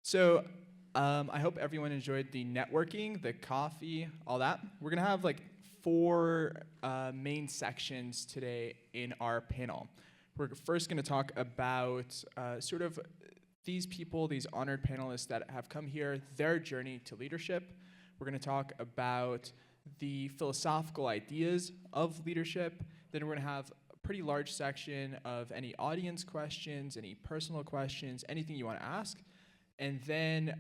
So I hope everyone enjoyed the networking, the coffee, all that. We're gonna have like four main sections today in our panel. We're first gonna talk about sort of these people, these honored panelists that have come here, their journey to leadership. We're gonna talk about the philosophical ideas of leadership. Then we're gonna have a pretty large section of any audience questions, any personal questions, anything you wanna ask. And then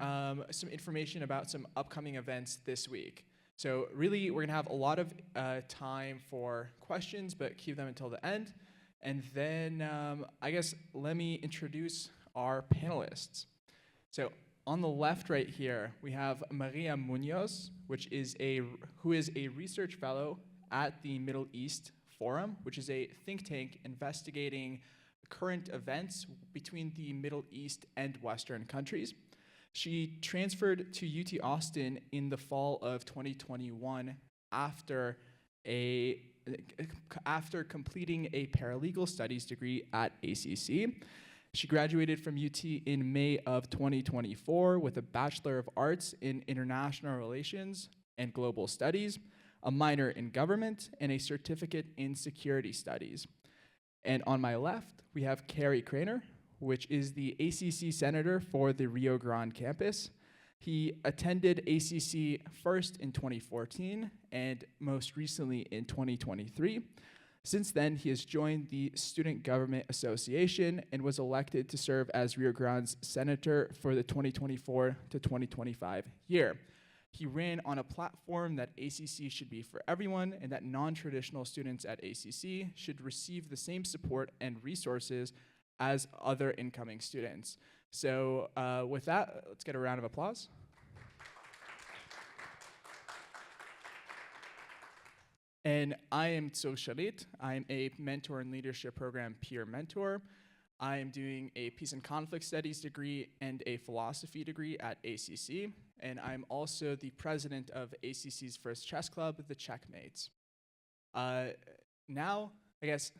some information about some upcoming events this week. So really, we're gonna have a lot of time for questions, but keep them until the end. And then I guess let me introduce our panelists. So on the left right here, we have Maria Munoz, who is a research fellow at the Middle East Forum, which is a think tank investigating current events between the Middle East and Western countries. She transferred to UT Austin in the fall of 2021 after completing a paralegal studies degree at ACC. She graduated from UT in May of 2024 with a Bachelor of Arts in International Relations and Global Studies, a minor in government, and a certificate in security studies. And on my left, we have Carrie Craner, which is the ACC Senator for the Rio Grande campus. He attended ACC first in 2014 and most recently in 2023. Since then, he has joined the Student Government Association and was elected to serve as Rio Grande's Senator for the 2024 to 2025 year. He ran on a platform that ACC should be for everyone and that non-traditional students at ACC should receive the same support and resources as other incoming students. So with that, let's get a round of applause. And I am Tzur Shalit. I'm a mentor and leadership program peer mentor. I am doing a peace and conflict studies degree and a philosophy degree at ACC. And I'm also the president of ACC's first chess club, the Checkmates. Now, I guess,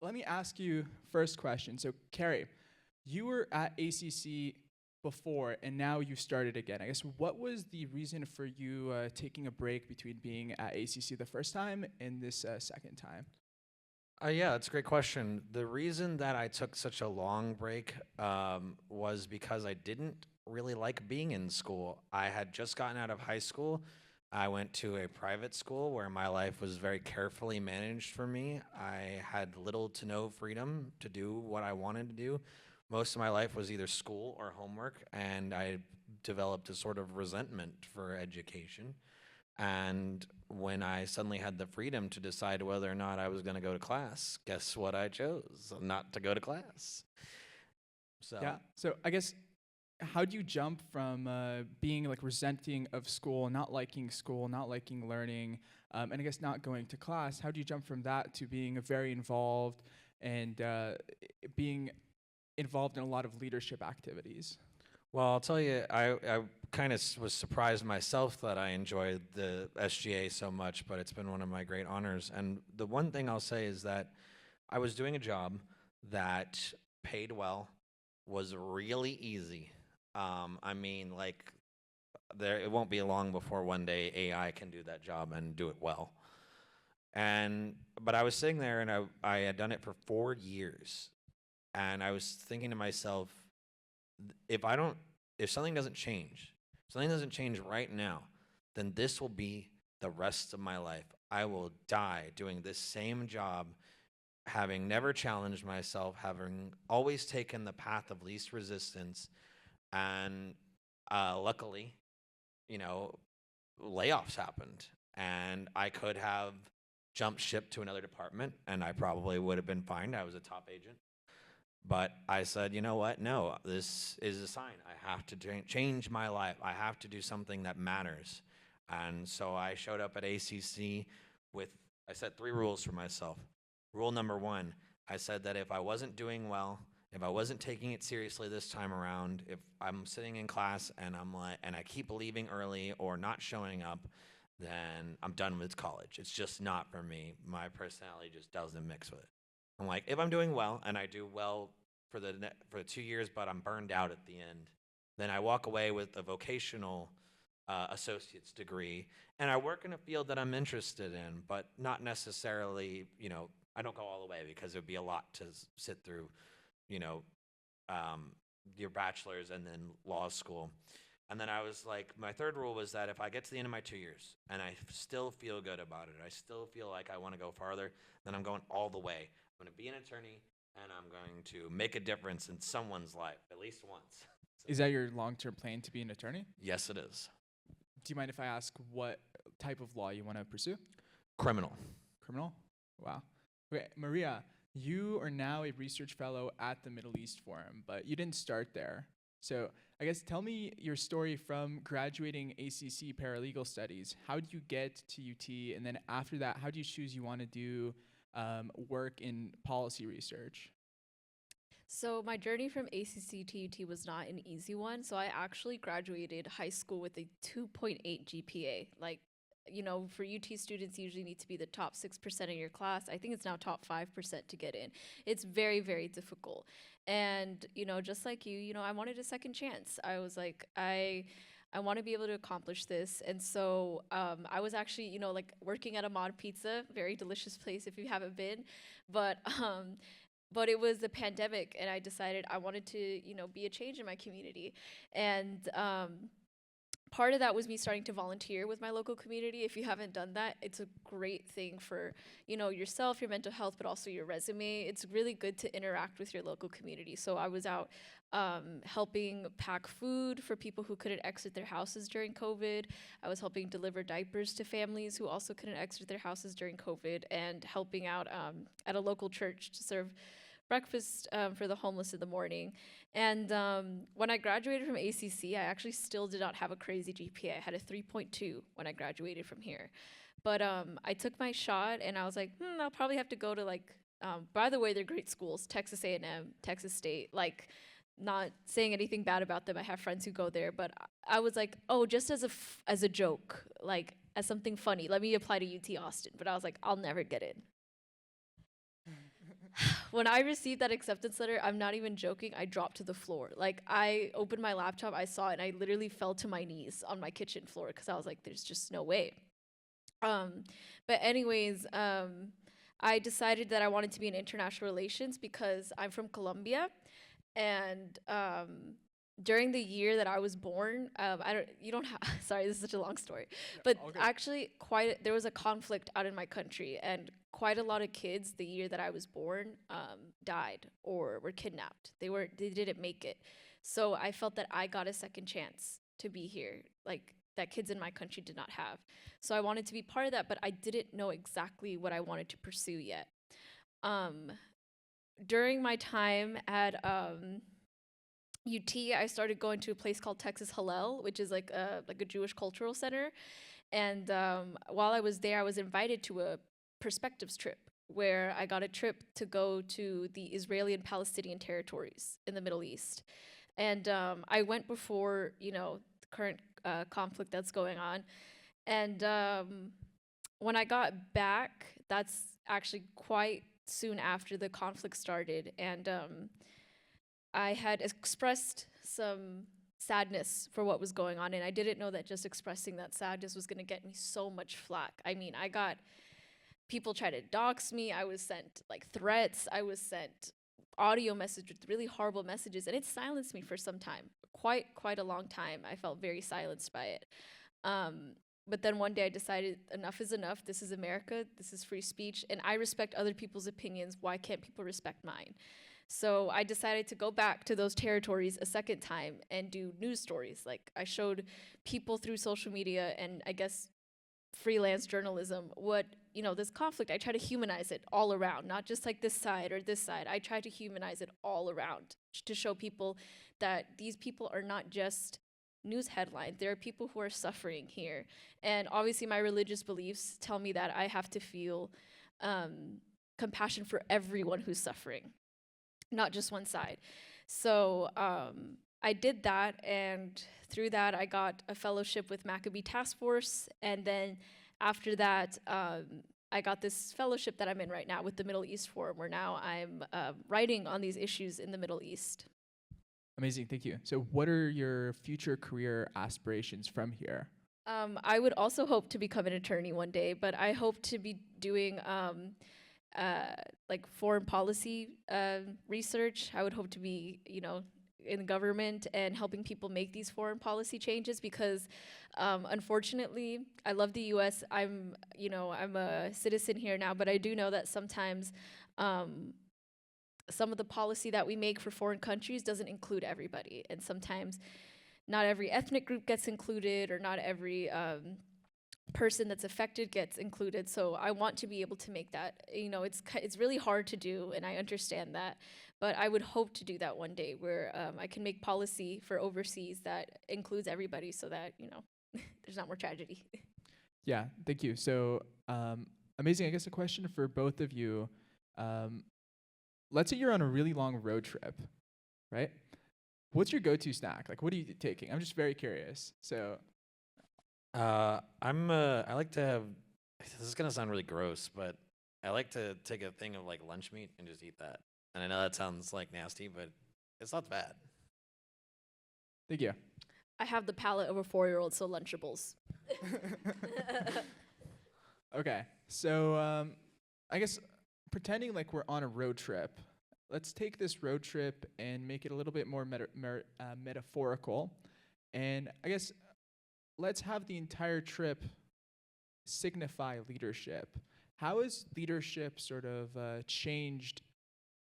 let me ask you first question. So, Carrie, you were at ACC before, and now you've started again. I guess, what was the reason for you taking a break between being at ACC the first time and this second time? Yeah, it's a great question. The reason that I took such a long break was because I didn't really like being in school. I had just gotten out of high school. I went to a private school where my life was very carefully managed for me. I had little to no freedom to do what I wanted to do. Most of my life was either school or homework, and I developed a sort of resentment for education. And when I suddenly had the freedom to decide whether or not I was going to go to class, guess what I chose? Not to go to class. Yeah, so I guess, how do you jump from being like resenting of school, not liking learning, and I guess not going to class? How do you jump from that to being very involved and being involved in a lot of leadership activities? Well, I'll tell you, I kind of was surprised myself that I enjoyed the SGA so much, but it's been one of my great honors. And the one thing I'll say is that I was doing a job that paid well, was really easy. I mean, like, it won't be long before one day AI can do that job and do it well. But I was sitting there, and I had done it for 4 years, and I was thinking to myself, if something doesn't change right now, then this will be the rest of my life. I will die doing this same job, having never challenged myself, having always taken the path of least resistance. And luckily, layoffs happened, and I could have jumped ship to another department, and I probably would have been fine. I was a top agent. But I said, you know what? No, this is a sign. I have to change my life. I have to do something that matters. And so I showed up at ACC I set 3 rules for myself. Rule number 1, I said that if I wasn't doing well, if I wasn't taking it seriously this time around, if I'm sitting in class and I keep leaving early or not showing up, then I'm done with college. It's just not for me. My personality just doesn't mix with it. I'm like, if I'm doing well and I do well for the 2 years, but I'm burned out at the end, Then I walk away with a vocational associate's degree, and I work in a field that I'm interested in, but not necessarily, I don't go all the way because it would be a lot to sit through, you know, your bachelor's and then law school. And then I was like, my third rule was that if I get to the end of my 2 years and I still feel good about it, I still feel like I want to go farther, then I'm going all the way. I'm going to be an attorney, and I'm going to make a difference in someone's life at least once. Is that your long-term plan, to be an attorney? Yes, it is. Do you mind if I ask what type of law you want to pursue? Criminal. Criminal? Wow. Okay, Maria, you are now a research fellow at the Middle East Forum, but you didn't start there. So I guess tell me your story from graduating ACC Paralegal Studies. How did you get to UT? And then after that, how do you choose you want to do work in policy research? So my journey from ACC to UT was not an easy one. So I actually graduated high school with a 2.8 GPA. Like, for UT students, you usually need to be the top 6% of your class. I think it's now top 5% to get in. It's very, very difficult. And, just like you, I wanted a second chance. I was like, I want to be able to accomplish this. And so I was actually, working at a Mod Pizza, very delicious place if you haven't been. But it was the pandemic, and I decided I wanted to, be a change in my community. And part of that was me starting to volunteer with my local community. If you haven't done that, it's a great thing for, yourself, your mental health, but also your resume. It's really good to interact with your local community. So I was out helping pack food for people who couldn't exit their houses during COVID. I was helping deliver diapers to families who also couldn't exit their houses during COVID, and helping out at a local church to serve breakfast for the homeless in the morning. And when I graduated from ACC, I actually still did not have a crazy GPA. I had a 3.2 when I graduated from here. But I took my shot, and I was like, I'll probably have to go to by the way, they're great schools, Texas A&M, Texas State, not saying anything bad about them. I have friends who go there, but I was like, just as a joke, as something funny, let me apply to UT Austin. But I was like, I'll never get in. When I received that acceptance letter, I'm not even joking, I dropped to the floor. I opened my laptop, I saw it, and I literally fell to my knees on my kitchen floor because I was like, there's just no way. But anyways, I decided that I wanted to be in international relations because I'm from Colombia, and during the year that I was born, sorry, this is such a long story, but actually there was a conflict out in my country, and quite a lot of kids the year that I was born died or were kidnapped. They didn't make it. So I felt that I got a second chance to be here, that kids in my country did not have. So I wanted to be part of that, but I didn't know exactly what I wanted to pursue yet. During my time at UT, I started going to a place called Texas Hillel, which is like a Jewish cultural center. And while I was there, I was invited to a perspectives trip where I got a trip to go to the Israeli and Palestinian territories in the Middle East. And I went before, the current conflict that's going on. And when I got back, that's actually quite soon after the conflict started. And I had expressed some sadness for what was going on, and I didn't know that just expressing that sadness was going to get me so much flack. I mean, I got people try to dox me. I was sent threats. I was sent audio messages, really horrible messages, and it silenced me for some time, quite a long time. I felt very silenced by it. But then one day I decided enough is enough. This is America. This is free speech, and I respect other people's opinions. Why can't people respect mine? So I decided to go back to those territories a second time and do news stories. I showed people through social media and I guess freelance journalism what, this conflict, I try to humanize it all around, not just this side or this side. I try to humanize it all around to show people that these people are not just news headlines. There are people who are suffering here. And obviously my religious beliefs tell me that I have to feel compassion for everyone who's suffering, not just one side. So I did that, and through that I got a fellowship with Maccabee Task Force, and then after that I got this fellowship that I'm in right now with the Middle East Forum, where now I'm writing on these issues in the Middle East. Amazing, thank you. So what are your future career aspirations from here? I would also hope to become an attorney one day, but I hope to be doing like foreign policy research. I would hope to be, in government and helping people make these foreign policy changes because, unfortunately, I love the U.S. I'm a citizen here now, but I do know that sometimes some of the policy that we make for foreign countries doesn't include everybody, and sometimes not every ethnic group gets included, or not every person that's affected gets included. So I want to be able to make that. It's really hard to do, and I understand that. But I would hope to do that one day, where I can make policy for overseas that includes everybody, so that there's not more tragedy. Yeah, thank you. So amazing. I guess a question for both of you. Let's say you're on a really long road trip, right? What's your go-to snack? Like, what are you taking? I'm just very curious. So, I like to have, this is gonna sound really gross, but I like to take a thing of like lunch meat and just eat that. And I know that sounds like nasty, but it's not bad. thank you. I have the palate of a 4-year-old, so Lunchables. Okay, so I guess pretending like we're on a road trip, let's take this road trip and make it a little bit more metaphorical. And I guess let's have the entire trip signify leadership. How has leadership sort of changed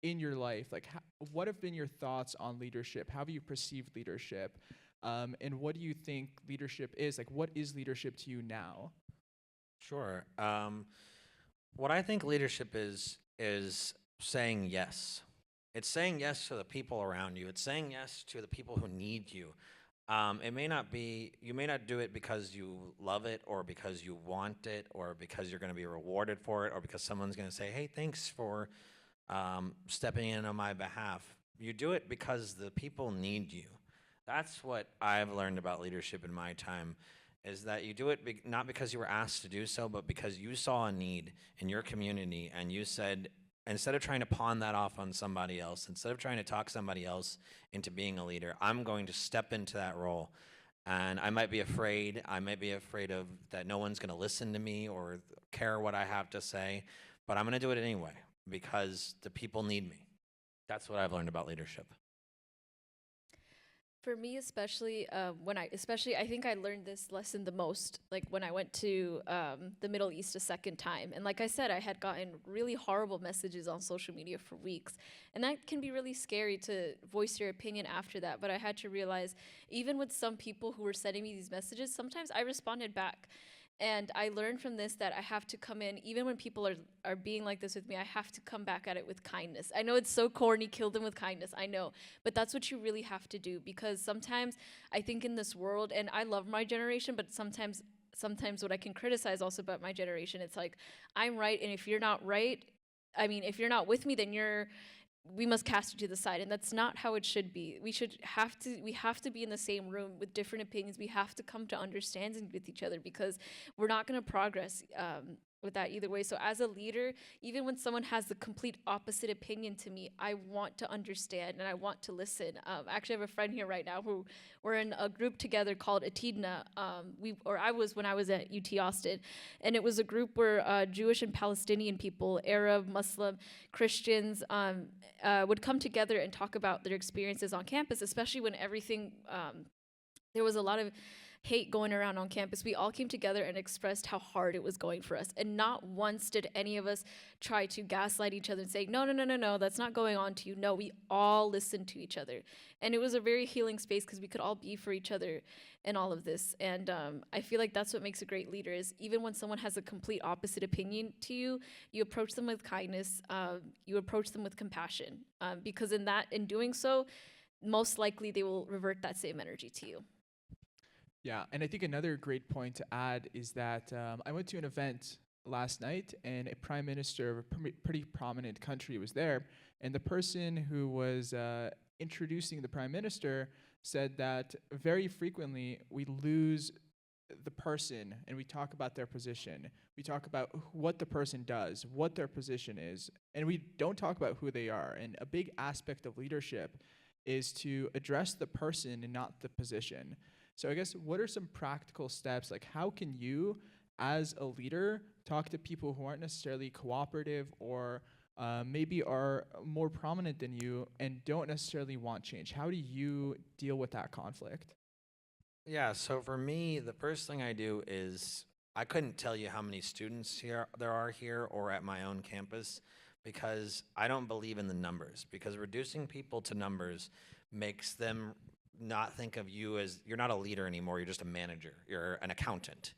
in your life? Like, what have been your thoughts on leadership? How have you perceived leadership? And what do you think leadership is? Like, what is leadership to you now? Sure. What I think leadership is saying yes. It's saying yes to the people around you. It's saying yes to the people who need you. It may not be, you may not do it because you love it, or because you want it, or because you're going to be rewarded for it, or because someone's going to say, hey, thanks for stepping in on my behalf. You do it because the people need you. That's what I've learned about leadership in my time, is that you do it not because you were asked to do so, but because you saw a need in your community, and you said, instead of trying to pawn that off on somebody else, instead of trying to talk somebody else into being a leader, I'm going to step into that role. And I might be afraid. I might be afraid of that no one's going to listen to me or care what I have to say, but I'm going to do it anyway because the people need me. That's what I've learned about leadership. For me, especially I think I learned this lesson the most, like when I went to the Middle East a second time. And like I said, I had gotten really horrible messages on social media for weeks. And that can be really scary to voice your opinion after that. But I had to realize, even with some people who were sending me these messages, sometimes I responded back. And I learned from this that I have to come in, even when people are being like this with me, I have to come back at it with kindness. I know it's so corny, kill them with kindness, I know. But that's what you really have to do, because sometimes I think in this world, and I love my generation, but sometimes what I can criticize also about my generation, it's like, I'm right, and if you're not right, if you're not with me, then we must cast you to the side, and that's not how it should be. We have to be in the same room with different opinions. We have to come to understanding with each other, because we're not going to progress with that either way. So as a leader, even when someone has the complete opposite opinion to me, I want to understand and I want to listen. I actually have a friend here right now who we're in a group together called Atidna. I was when I was at UT Austin, and it was a group where Jewish and Palestinian people, Arab, Muslim, Christians, would come together and talk about their experiences on campus, especially when there was a lot of hate going around on campus. We all came together and expressed how hard it was going for us. And not once did any of us try to gaslight each other and say, no, that's not going on to you. No, we all listened to each other. And it was a very healing space, because we could all be for each other in all of this. And I feel like that's what makes a great leader, is even when someone has a complete opposite opinion to you, you approach them with kindness, you approach them with compassion, because in doing so, most likely they will revert that same energy to you. Yeah, and I think another great point to add is that I went to an event last night, and a prime minister of a pretty prominent country was there, and the person who was introducing the prime minister said that very frequently we lose the person and we talk about their position. We talk about what the person does, what their position is, and we don't talk about who they are. And a big aspect of leadership is to address the person and not the position. So I guess what are some practical steps? Like how can you, as a leader, talk to people who aren't necessarily cooperative or maybe are more prominent than you and don't necessarily want change? How do you deal with that conflict? Yeah, so for me, the first thing I do is I couldn't tell you how many students there are here or at my own campus because I don't believe in the numbers because reducing people to numbers makes them not think of you as you're not a leader anymore, you're just a manager, you're an accountant.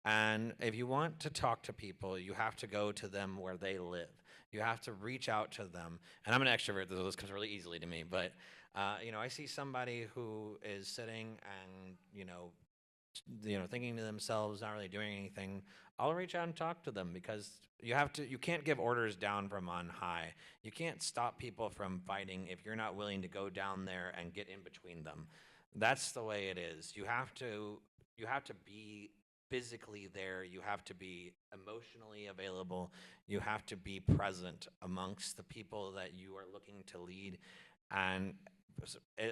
And if you want to talk to people, you have to go to them where they live. You have to reach out to them. And I'm an extrovert, so this comes really easily to me. But I see somebody who is sitting and thinking to themselves, not really doing anything. I'll reach out and talk to them because you can't give orders down from on high. You can't stop people from fighting if you're not willing to go down there and get in between them. That's the way it is. You have to be physically there, you have to be emotionally available, you have to be present amongst the people that you are looking to lead. And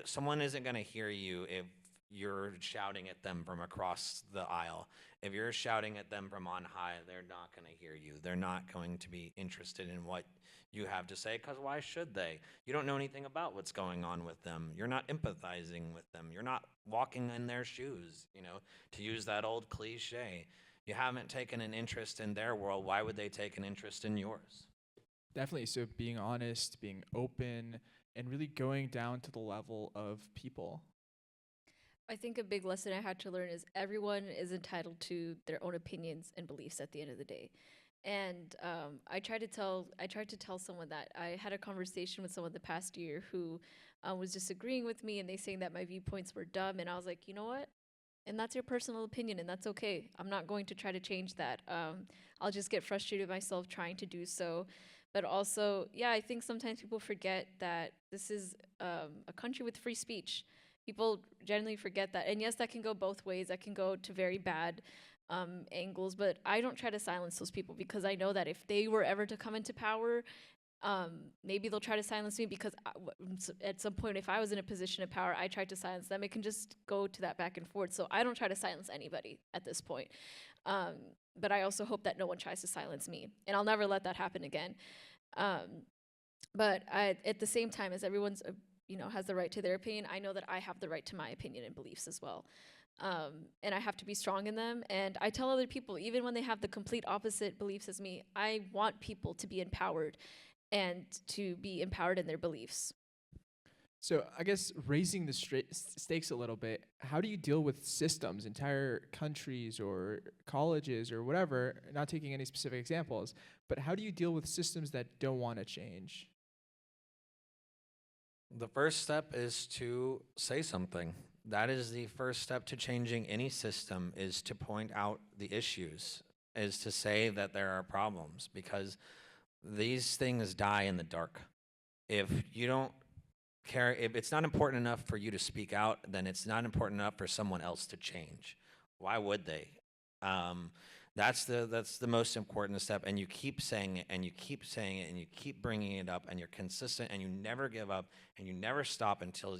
someone isn't going to hear you if you're shouting at them from across the aisle. If you're shouting at them from on high, they're not going to hear you. They're not going to be interested in what you have to say, because why should they? You don't know anything about what's going on with them. You're not empathizing with them. You're not walking in their shoes, to use that old cliche. You haven't taken an interest in their world. Why would they take an interest in yours? Definitely. So being honest, being open, and really going down to the level of people. I think a big lesson I had to learn is everyone is entitled to their own opinions and beliefs at the end of the day. And I tried to tell someone that I had a conversation with someone the past year who was disagreeing with me, and they saying that my viewpoints were dumb, and I was like, you know what? And that's your personal opinion, and that's okay. I'm not going to try to change that. I'll just get frustrated myself trying to do so. But also, yeah, I think sometimes people forget that this is a country with free speech. People generally forget that. And yes, that can go both ways. That can go to very bad angles. But I don't try to silence those people because I know that if they were ever to come into power, maybe they'll try to silence me because at some point, if I was in a position of power, I tried to silence them. It can just go to that back and forth. So I don't try to silence anybody at this point. But I also hope that no one tries to silence me. And I'll never let that happen again. But at the same time, as everyone's has the right to their opinion, I know that I have the right to my opinion and beliefs as well. And I have to be strong in them. And I tell other people, even when they have the complete opposite beliefs as me, I want people to be empowered and to be empowered in their beliefs. So I guess raising the stakes a little bit, how do you deal with systems, entire countries or colleges or whatever, not taking any specific examples, but how do you deal with systems that don't want to change? The first step is to say something. That is the first step to changing any system, is to point out the issues, is to say that there are problems, because these things die in the dark. If you don't care, if it's not important enough for you to speak out, then it's not important enough for someone else to change. Why would they? That's the most important step, and you keep saying it, and you keep saying it, and you keep bringing it up, and you're consistent, and you never give up, and you never stop until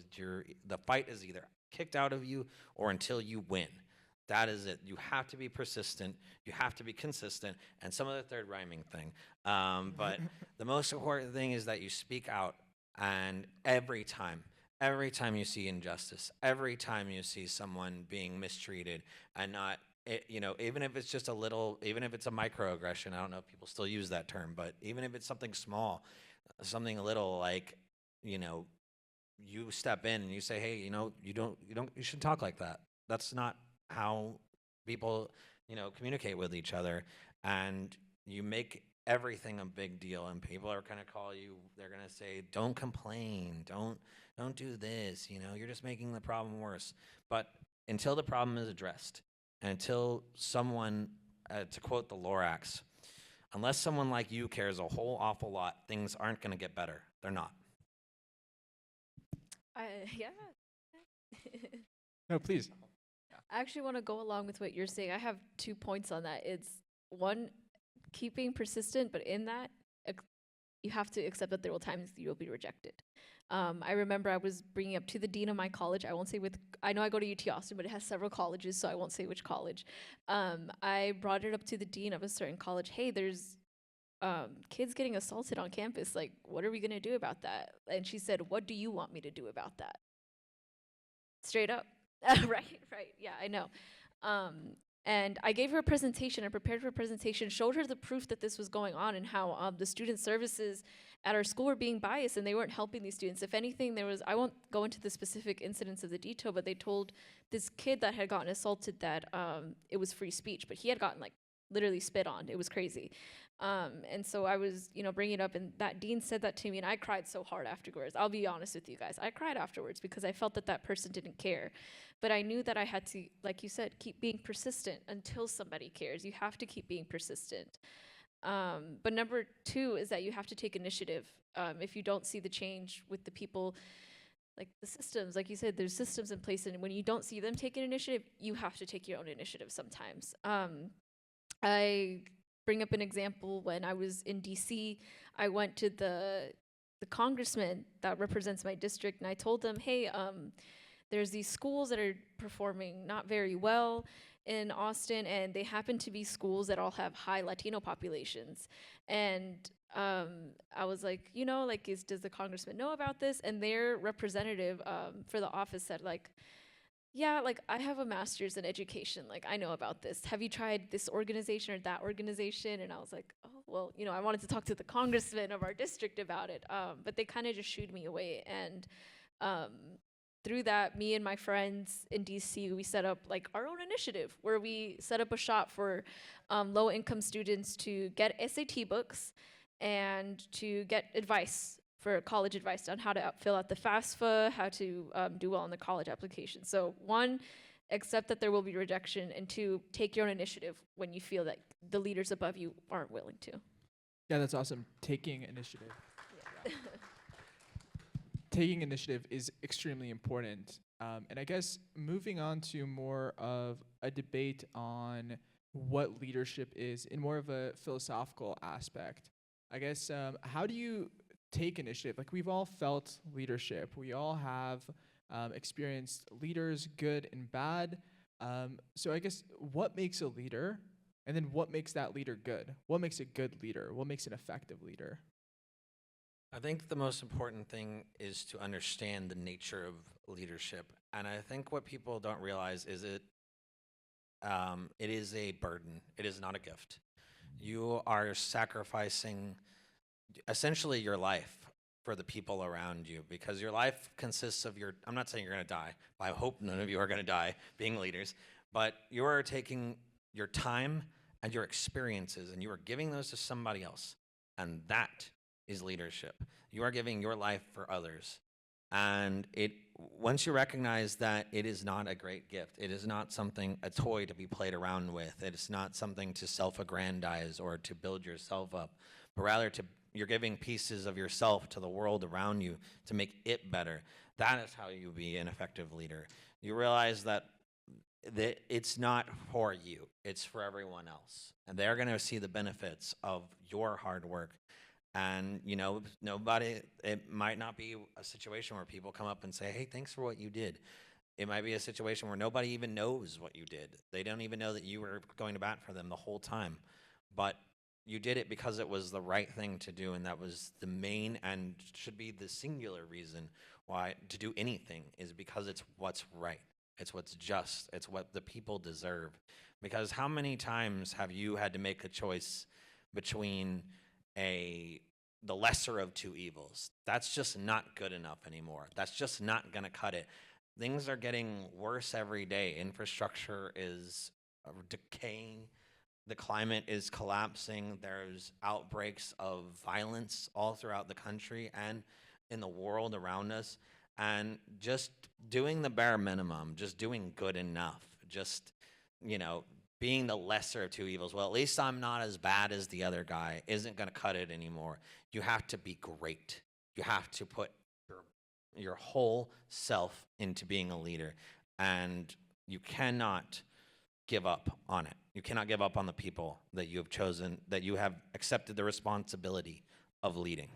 the fight is either kicked out of you or until you win. That is it. You have to be persistent. You have to be consistent, and some of the third rhyming thing. But the most important thing is that you speak out, and every time you see injustice, every time you see someone being mistreated and not. Even if it's just a little, even if it's a microaggression, I don't know if people still use that term, but even if it's something small, something little like, you step in and you say, hey, you shouldn't talk like that. That's not how people, communicate with each other. And you make everything a big deal, and people are going to call you, they're going to say, don't complain, don't do this, you're just making the problem worse. But until the problem is addressed, and until someone, to quote the Lorax, unless someone like you cares a whole awful lot, things aren't going to get better. They're not. Yeah. No, please. I actually want to go along with what you're saying. I have 2 points on that. It's one, keeping persistent, but in that, you have to accept that there will times you'll be rejected. I remember I was bringing up to the dean of my college. I won't say I know I go to UT Austin, but it has several colleges, so I won't say which college. I brought it up to the dean of a certain college. Hey, there's kids getting assaulted on campus. Like, what are we gonna do about that? And she said, what do you want me to do about that? Straight up. Right. Yeah, I know. And I gave her a presentation. I prepared her a presentation, showed her the proof that this was going on and how the student services at our school were being biased and they weren't helping these students. If anything, I won't go into the specific incidents of the detail, but they told this kid that had gotten assaulted that it was free speech, but he had gotten like literally spit on. It was crazy. And so I was, bringing it up, and that dean said that to me, and I cried so hard afterwards. I'll be honest with you guys. I cried afterwards because I felt that that person didn't care. But I knew that I had to, like you said, keep being persistent until somebody cares. You have to keep being persistent. But number two is that you have to take initiative. If you don't see the change with the people, like the systems, like you said, there's systems in place, and when you don't see them taking initiative, you have to take your own initiative sometimes. I bring up an example. When I was in DC, I went to the congressman that represents my district, and I told them, hey, there's these schools that are performing not very well in Austin, and they happen to be schools that all have high Latino populations. And I was like, does the congressman know about this? And their representative for the office said, like, yeah, like, I have a master's in education. Like, I know about this. Have you tried this organization or that organization? And I was like, oh, well, I wanted to talk to the congressman of our district about it. But they kind of just shooed me away. And through that, me and my friends in DC, we set up like our own initiative where we set up a shop for low-income students to get SAT books and to get advice for college advice on how to fill out the FAFSA, how to do well on the college application. So one, accept that there will be rejection, and two, take your own initiative when you feel that the leaders above you aren't willing to. Yeah, that's awesome. Taking initiative. Yeah. Taking initiative is extremely important. And I guess moving on to more of a debate on what leadership is in more of a philosophical aspect. I guess, how do you take initiative? Like, we've all felt leadership. We all have experienced leaders, good and bad. So I guess, what makes a leader? And then what makes that leader good? What makes a good leader? What makes an effective leader? I think the most important thing is to understand the nature of leadership. And I think what people don't realize is it is a burden. It is not a gift. You are sacrificing essentially your life for the people around you, because your life consists of I'm not saying you're going to die, but I hope none of you are going to die being leaders, but you are taking your time and your experiences and you are giving those to somebody else. And that is leadership. You are giving your life for others. And once you recognize that it is not a great gift, it is not a toy to be played around with, it is not something to self-aggrandize or to build yourself up, but rather you're giving pieces of yourself to the world around you to make it better. That is how you be an effective leader. You realize that it's not for you, it's for everyone else. And they're going to see the benefits of your hard work. And, it might not be a situation where people come up and say, hey, thanks for what you did. It might be a situation where nobody even knows what you did. They don't even know that you were going to bat for them the whole time. But you did it because it was the right thing to do, and that was the main and should be the singular reason why to do anything, is because it's what's right. It's what's just. It's what the people deserve. Because how many times have you had to make a choice between the lesser of two evils? That's just not good enough anymore. That's just not going to cut it. Things are getting worse every day. Infrastructure is decaying. The climate is collapsing. There's outbreaks of violence all throughout the country and in the world around us. And just doing the bare minimum, just doing good enough, just, being the lesser of two evils. Well, at least I'm not as bad as the other guy, isn't going to cut it anymore. You have to be great. You have to put your whole self into being a leader. And you cannot give up on it. You cannot give up on the people that you have chosen, that you have accepted the responsibility of leading?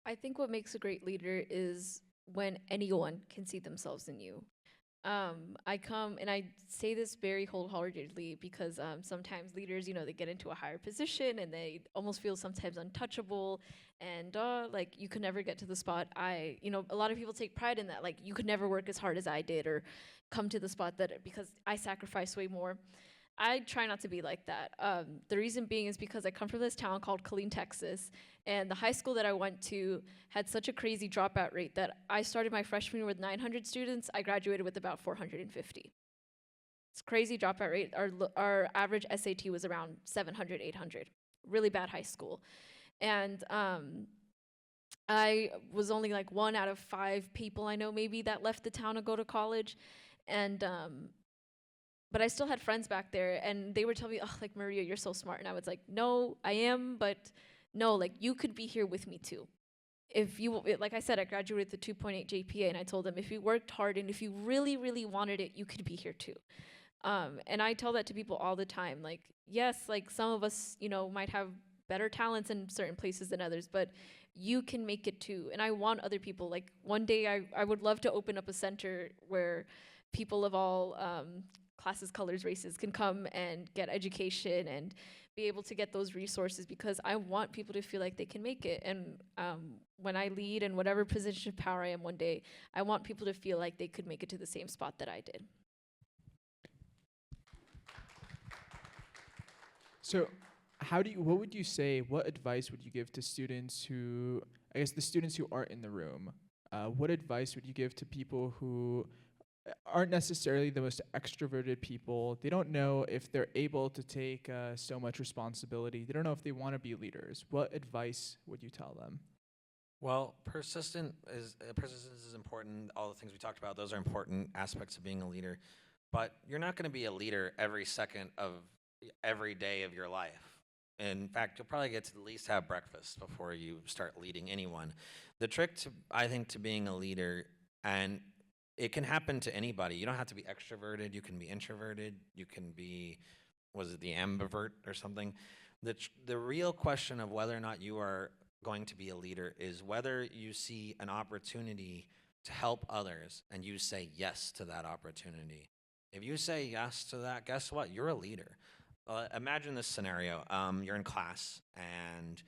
I think what makes a great leader is when anyone can see themselves in you. I come and I say this very wholeheartedly because sometimes leaders, they get into a higher position and they almost feel sometimes untouchable, and like you could never get to the spot. A lot of people take pride in that. Like you could never work as hard as I did or come to the spot that because I sacrificed way more. I try not to be like that. The reason being is because I come from this town called Killeen, Texas, and the high school that I went to had such a crazy dropout rate that I started my freshman year with 900 students. I graduated with about 450. It's crazy dropout rate. Our average SAT was around 700, 800. Really bad high school. And I was only like 1 out of 5 people I know maybe that left the town to go to college. And but I still had friends back there, and they were telling me, oh, like, Maria, you're so smart. And I was like, no, I am, but no, like, you could be here with me too. Like I said, I graduated with a 2.8 GPA, and I told them, if you worked hard and if you really, really wanted it, you could be here too. And I tell that to people all the time. Like, yes, like some of us, might have better talents in certain places than others, but you can make it too. And I want other people, like one day I would love to open up a center where people of all classes, colors, races can come and get education and be able to get those resources, because I want people to feel like they can make it. And when I lead in whatever position of power I am one day, I want people to feel like they could make it to the same spot that I did. So what would you say, what advice would you give to students who, I guess the students who aren't in the room, what advice would you give to people who aren't necessarily the most extroverted people? They don't know if they're able to take so much responsibility. They don't know if they want to be leaders. What advice would you tell them? Well, persistence is important. All the things we talked about, those are important aspects of being a leader. But you're not going to be a leader every second of every day of your life. In fact, you'll probably get to at least have breakfast before you start leading anyone. The trick I think, to being a leader, and it can happen to anybody. You don't have to be extroverted. You can be introverted. You can be, was it the ambivert or something? The real question of whether or not you are going to be a leader is whether you see an opportunity to help others and you say yes to that opportunity. If you say yes to that, guess what? You're a leader. Imagine this scenario. You're in class and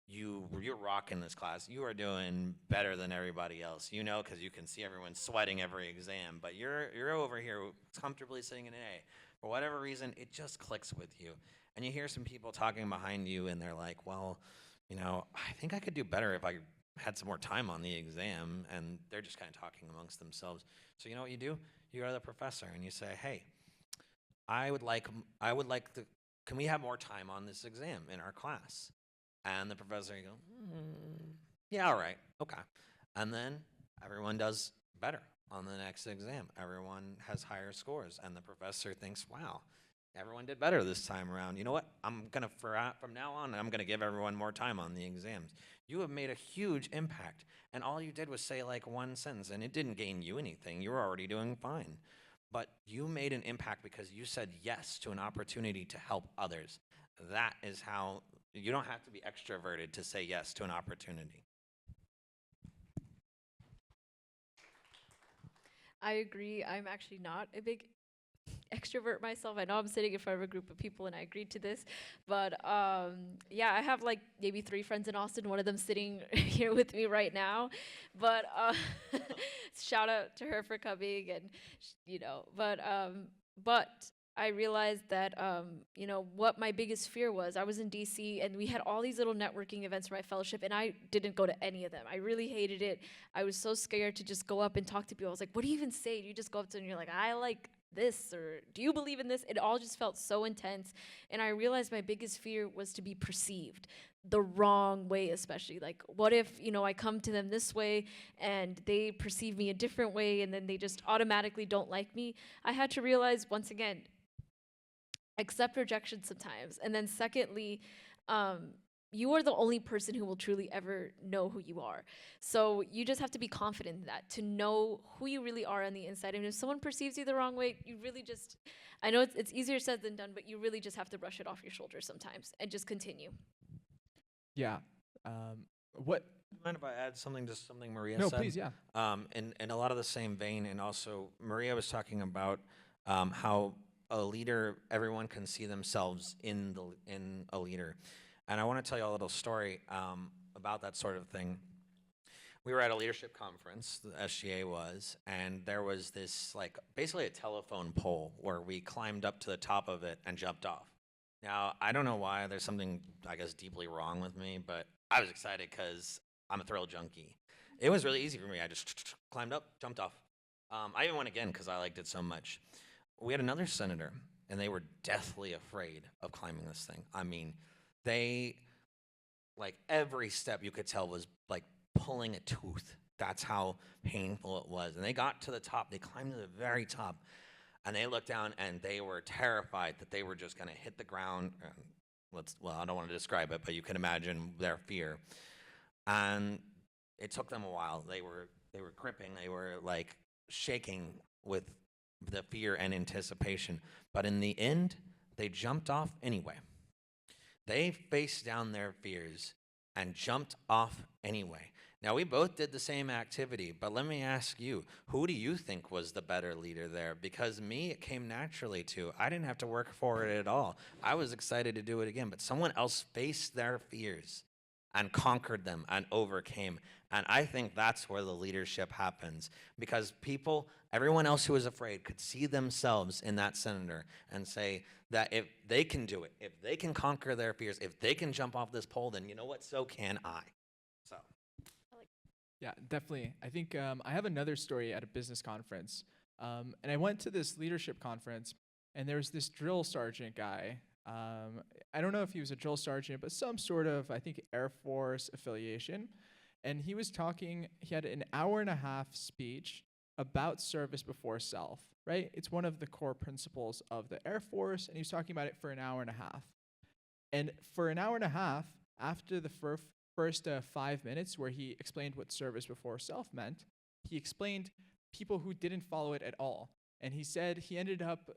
you're rocking this class. You are doing better than everybody else, because you can see everyone sweating every exam, but you're over here comfortably sitting in an A. For whatever reason, it just clicks with you. And you hear some people talking behind you, and they're like, well, I think I could do better if I had some more time on the exam, and they're just kind of talking amongst themselves. So you know what you do? You go to the professor and you say, hey, can we have more time on this exam in our class? And the professor, you go, yeah, all right, okay. And then everyone does better on the next exam. Everyone has higher scores, and the professor thinks, wow, everyone did better this time around. You know what? From now on, I'm gonna give everyone more time on the exams. You have made a huge impact, and all you did was say like one sentence, and it didn't gain you anything. You were already doing fine. But you made an impact because you said yes to an opportunity to help others. That is how. You don't have to be extroverted to say yes to an opportunity. I agree. I'm actually not a big extrovert myself. I know I'm sitting in front of a group of people and I agreed to this, but yeah, I have like maybe 3 friends in Austin, one of them sitting here with me right now, but shout out to her for coming, and but I realized that what my biggest fear was. I was in DC and we had all these little networking events for my fellowship, and I didn't go to any of them. I really hated it. I was so scared to just go up and talk to people. I was like, what do you even say? Do you just go up to them and you're like, I like this, or do you believe in this? It all just felt so intense. And I realized my biggest fear was to be perceived the wrong way, especially. Like, what if, I come to them this way and they perceive me a different way, and then they just automatically don't like me? I had to realize, once again, accept rejection sometimes. And then secondly, you are the only person who will truly ever know who you are. So you just have to be confident in that, to know who you really are on the inside. And if someone perceives you the wrong way, you really just, I know it's easier said than done, but you really just have to brush it off your shoulders sometimes and just continue. Yeah. What? Mind if I add something to something Maria No, said? please. Yeah. In a lot of the same vein, and also Maria was talking about how a leader, everyone can see themselves in a leader, and I want to tell you a little story about that sort of thing. We were at a leadership conference, the SGA was, and there was this like basically a telephone pole where we climbed up to the top of it and jumped off. Now I don't know why. There's something I guess deeply wrong with me, but I was excited because I'm a thrill junkie. It was really easy for me. I just climbed up, jumped off. I even went again because I liked it so much. We had another senator, and they were deathly afraid of climbing this thing. I mean, they, like every step you could tell was like pulling a tooth. That's how painful it was. And they got to the top. They climbed to the very top, and they looked down, and they were terrified that they were just going to hit the ground. Well, I don't want to describe it, but you can imagine their fear. And it took them a while. They were gripping. They were like shaking with the fear and anticipation. But in the end, they jumped off anyway. They faced down their fears and jumped off anyway. Now, we both did the same activity, but let me ask you, who do you think was the better leader there? Because me, it came naturally to. I didn't have to work for it at all. I was excited to do it again, but someone else faced their fears and conquered them and overcame. And I think that's where the leadership happens, because people, everyone else who was afraid could see themselves in that senator and say that if they can do it, if they can conquer their fears, if they can jump off this pole, then you know what, so can I. So. Yeah, definitely. I think I have another story at a business conference. And I went to this leadership conference, and there was this drill sergeant guy. I don't know if he was a drill sergeant, but some sort of, I think, Air Force affiliation. And he was talking, he had an hour and a half speech about service before self, right? It's one of the core principles of the Air Force, and he was talking about it for an hour and a half. And for an hour and a half, after the first 5 minutes where he explained what service before self meant, he explained people who didn't follow it at all. And he said he ended up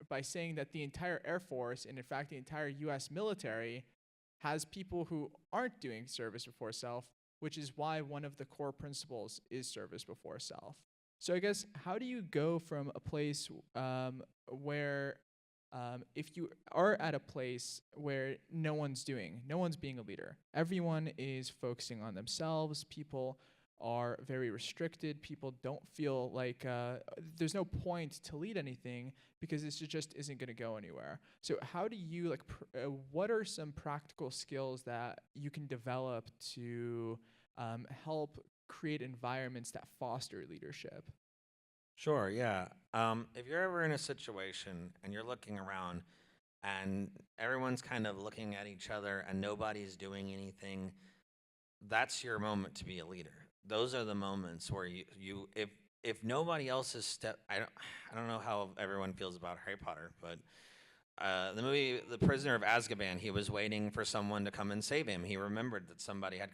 by saying that the entire Air Force, and in fact the entire US military, has people who aren't doing service before self, which is why one of the core principles is service before self. So I guess, how do you go from a place where if you are at a place where no one's being a leader, everyone is focusing on themselves, people are very restricted, people don't feel like there's no point to lead anything because this just isn't going to go anywhere. So how do you, what are some practical skills that you can develop to help create environments that foster leadership? Sure, yeah. If you're ever in a situation and you're looking around and everyone's kind of looking at each other and nobody's doing anything, that's your moment to be a leader. Those are the moments where if nobody else is I don't know how everyone feels about Harry Potter, but the movie The Prisoner of Azkaban, he was waiting for someone to come and save him. He remembered that somebody had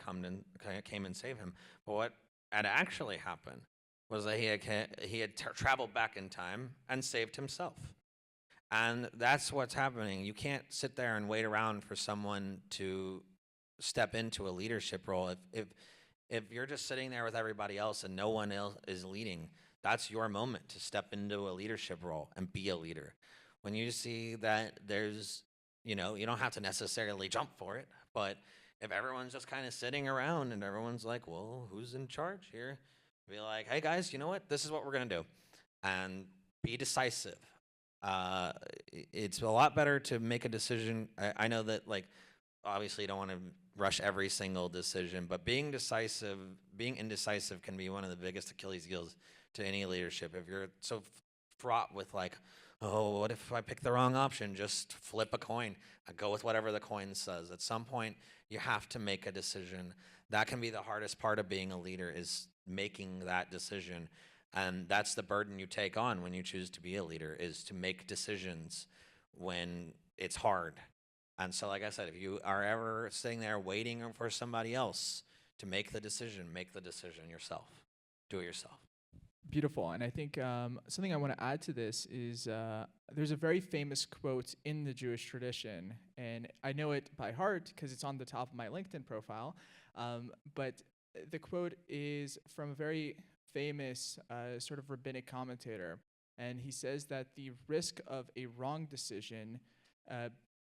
came and saved him. But what had actually happened was that he had traveled back in time and saved himself. And that's what's happening. You can't sit there and wait around for someone to step into a leadership role. If you're just sitting there with everybody else and no one else is leading, that's your moment to step into a leadership role and be a leader. When you see that there's, you don't have to necessarily jump for it, but if everyone's just kind of sitting around and everyone's like, well, who's in charge here? Be like, hey guys, you know what? This is what we're gonna do, and be decisive. It's a lot better to make a decision. I know that, obviously, you don't want to rush every single decision, but being indecisive can be one of the biggest Achilles heels to any leadership. If you're so fraught with oh, what if I pick the wrong option? Just flip a coin and go with whatever the coin says. At some point, you have to make a decision. That can be the hardest part of being a leader, is making that decision. And that's the burden you take on when you choose to be a leader, is to make decisions when it's hard. And so, like I said, if you are ever sitting there waiting for somebody else to make the decision yourself. Do it yourself. Beautiful. And I think something I want to add to this is there's a very famous quote in the Jewish tradition, and I know it by heart because it's on the top of my LinkedIn profile. But the quote is from a very famous sort of rabbinic commentator, and he says that the risk of a wrong decision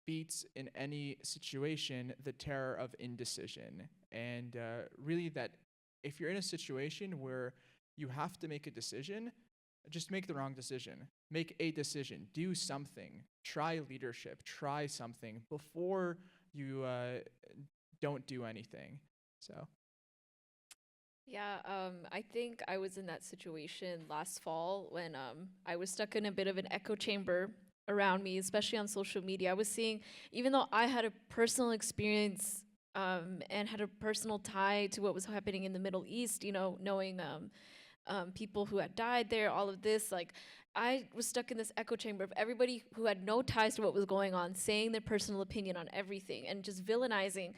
beats in any situation the terror of indecision. And really, that if you're in a situation where you have to make a decision, just make the wrong decision. Make a decision. Do something. Try leadership. Try something before you don't do anything. So. Yeah, I think I was in that situation last fall when I was stuck in a bit of an echo chamber around me, especially on social media. I was seeing, even though I had a personal experience and had a personal tie to what was happening in the Middle East, you know, knowing people who had died there, all of this, like, I was stuck in this echo chamber of everybody who had no ties to what was going on, saying their personal opinion on everything and just villainizing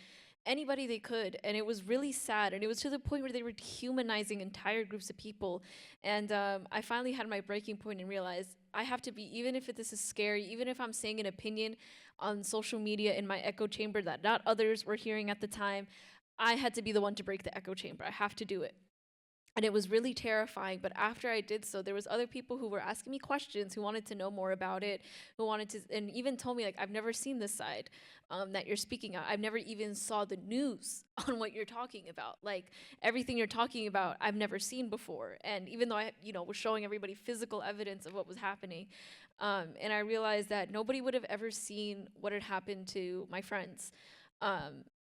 anybody they could. And it was really sad. And it was to the point where they were dehumanizing entire groups of people. And I finally had my breaking point and realized I have to be, even if this is scary, even if I'm saying an opinion on social media in my echo chamber that not others were hearing at the time, I had to be the one to break the echo chamber. I have to do it. And it was really terrifying. But after I did so, there was other people who were asking me questions, who wanted to know more about it, who wanted to, and even told me, like, I've never seen this side that you're speaking of. I've never even saw the news on what you're talking about. Like, everything you're talking about, I've never seen before. And even though I, you know, was showing everybody physical evidence of what was happening, and I realized that nobody would have ever seen what had happened to my friends,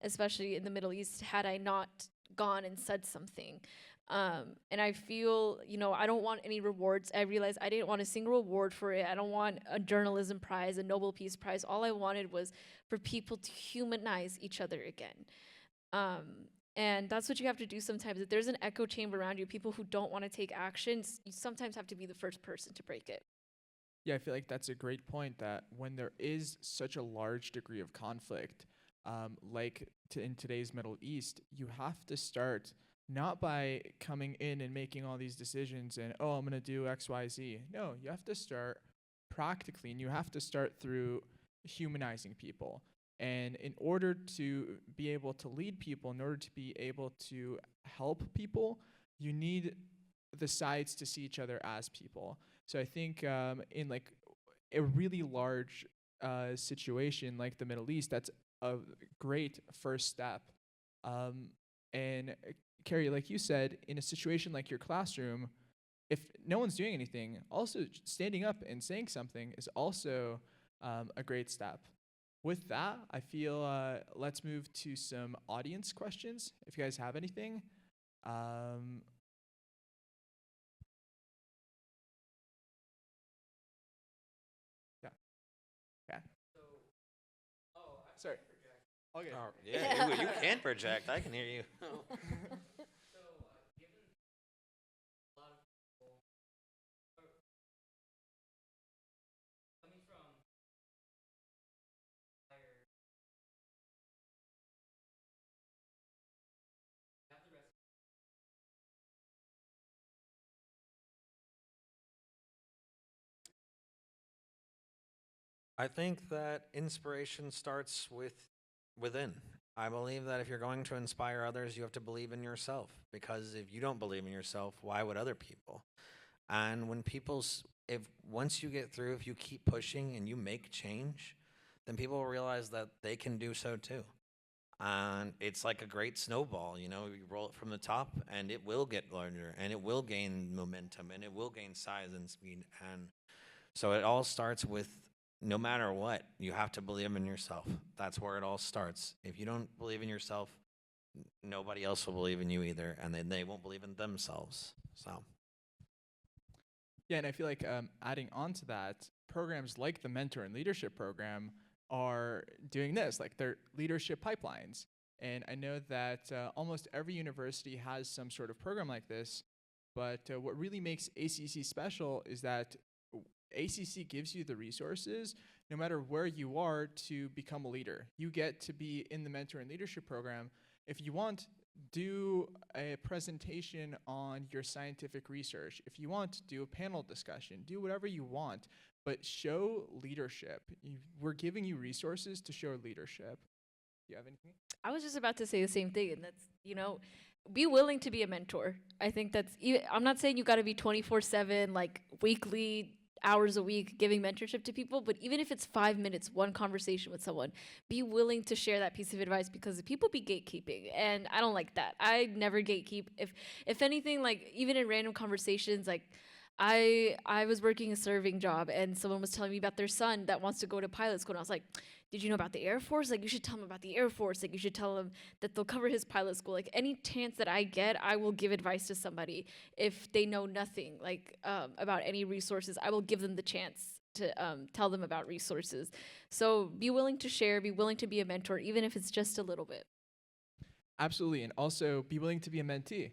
especially in the Middle East, had I not gone and said something. And I feel, you know, I don't want any rewards. I realized I didn't want a single reward for it. I don't want a journalism prize, a Nobel Peace Prize. All I wanted was for people to humanize each other again. And that's what you have to do sometimes. If there's an echo chamber around you, people who don't want to take actions, you sometimes have to be the first person to break it. Yeah, I feel like that's a great point, that when there is such a large degree of conflict, in today's Middle East, you have to start not by coming in and making all these decisions and, oh, I'm going to do X, Y, Z. No, you have to start practically, and you have to start through humanizing people. And in order to be able to lead people, in order to be able to help people, you need the sides to see each other as people. So I think in like a really large situation like the Middle East, that's a great first step. And Carrie, like you said, in a situation like your classroom, if no one's doing anything, also standing up and saying something is also a great step. With that, I feel let's move to some audience questions. If you guys have anything. Yeah. Yeah. Sorry. Okay. Oh, yeah, you can project. I can hear you. I think that inspiration starts within. I believe that if you're going to inspire others, you have to believe in yourself. Because if you don't believe in yourself, why would other people? And when if once you get through, if you keep pushing and you make change, then people will realize that they can do so too. And it's like a great snowball, you know, you roll it from the top and it will get larger and it will gain momentum and it will gain size and speed. And so it all starts with, no matter what, you have to believe in yourself. That's where it all starts. If you don't believe in yourself, nobody else will believe in you either, and then they won't believe in themselves. So. Yeah, and I feel like adding on to that, programs like the Mentor and Leadership Program are doing this, like they're leadership pipelines. And I know that almost every university has some sort of program like this, but what really makes ACC special is that ACC gives you the resources no matter where you are, to become a leader. You get to be in the mentor and leadership program. If you want, do a presentation on your scientific research. If you want, do a panel discussion. Do whatever you want, but show leadership. We're giving you resources to show leadership. Do you have anything? I was just about to say the same thing, and that's, be willing to be a mentor. I think I'm not saying you got to be 24/7, like weekly, hours a week giving mentorship to people, but even if it's 5 minutes, one conversation with someone, be willing to share that piece of advice, because people be gatekeeping, and I don't like that. I never gatekeep. If anything, like even in random conversations, like I was working a serving job, and someone was telling me about their son that wants to go to pilot school, and I was like, did you know about the Air Force? Like, you should tell him about the Air Force. Like, you should tell him that they'll cover his pilot school. Like, any chance that I get, I will give advice to somebody if they know nothing, like, about any resources. I will give them the chance to tell them about resources. So be willing to share, be willing to be a mentor, even if it's just a little bit. Absolutely, and also be willing to be a mentee.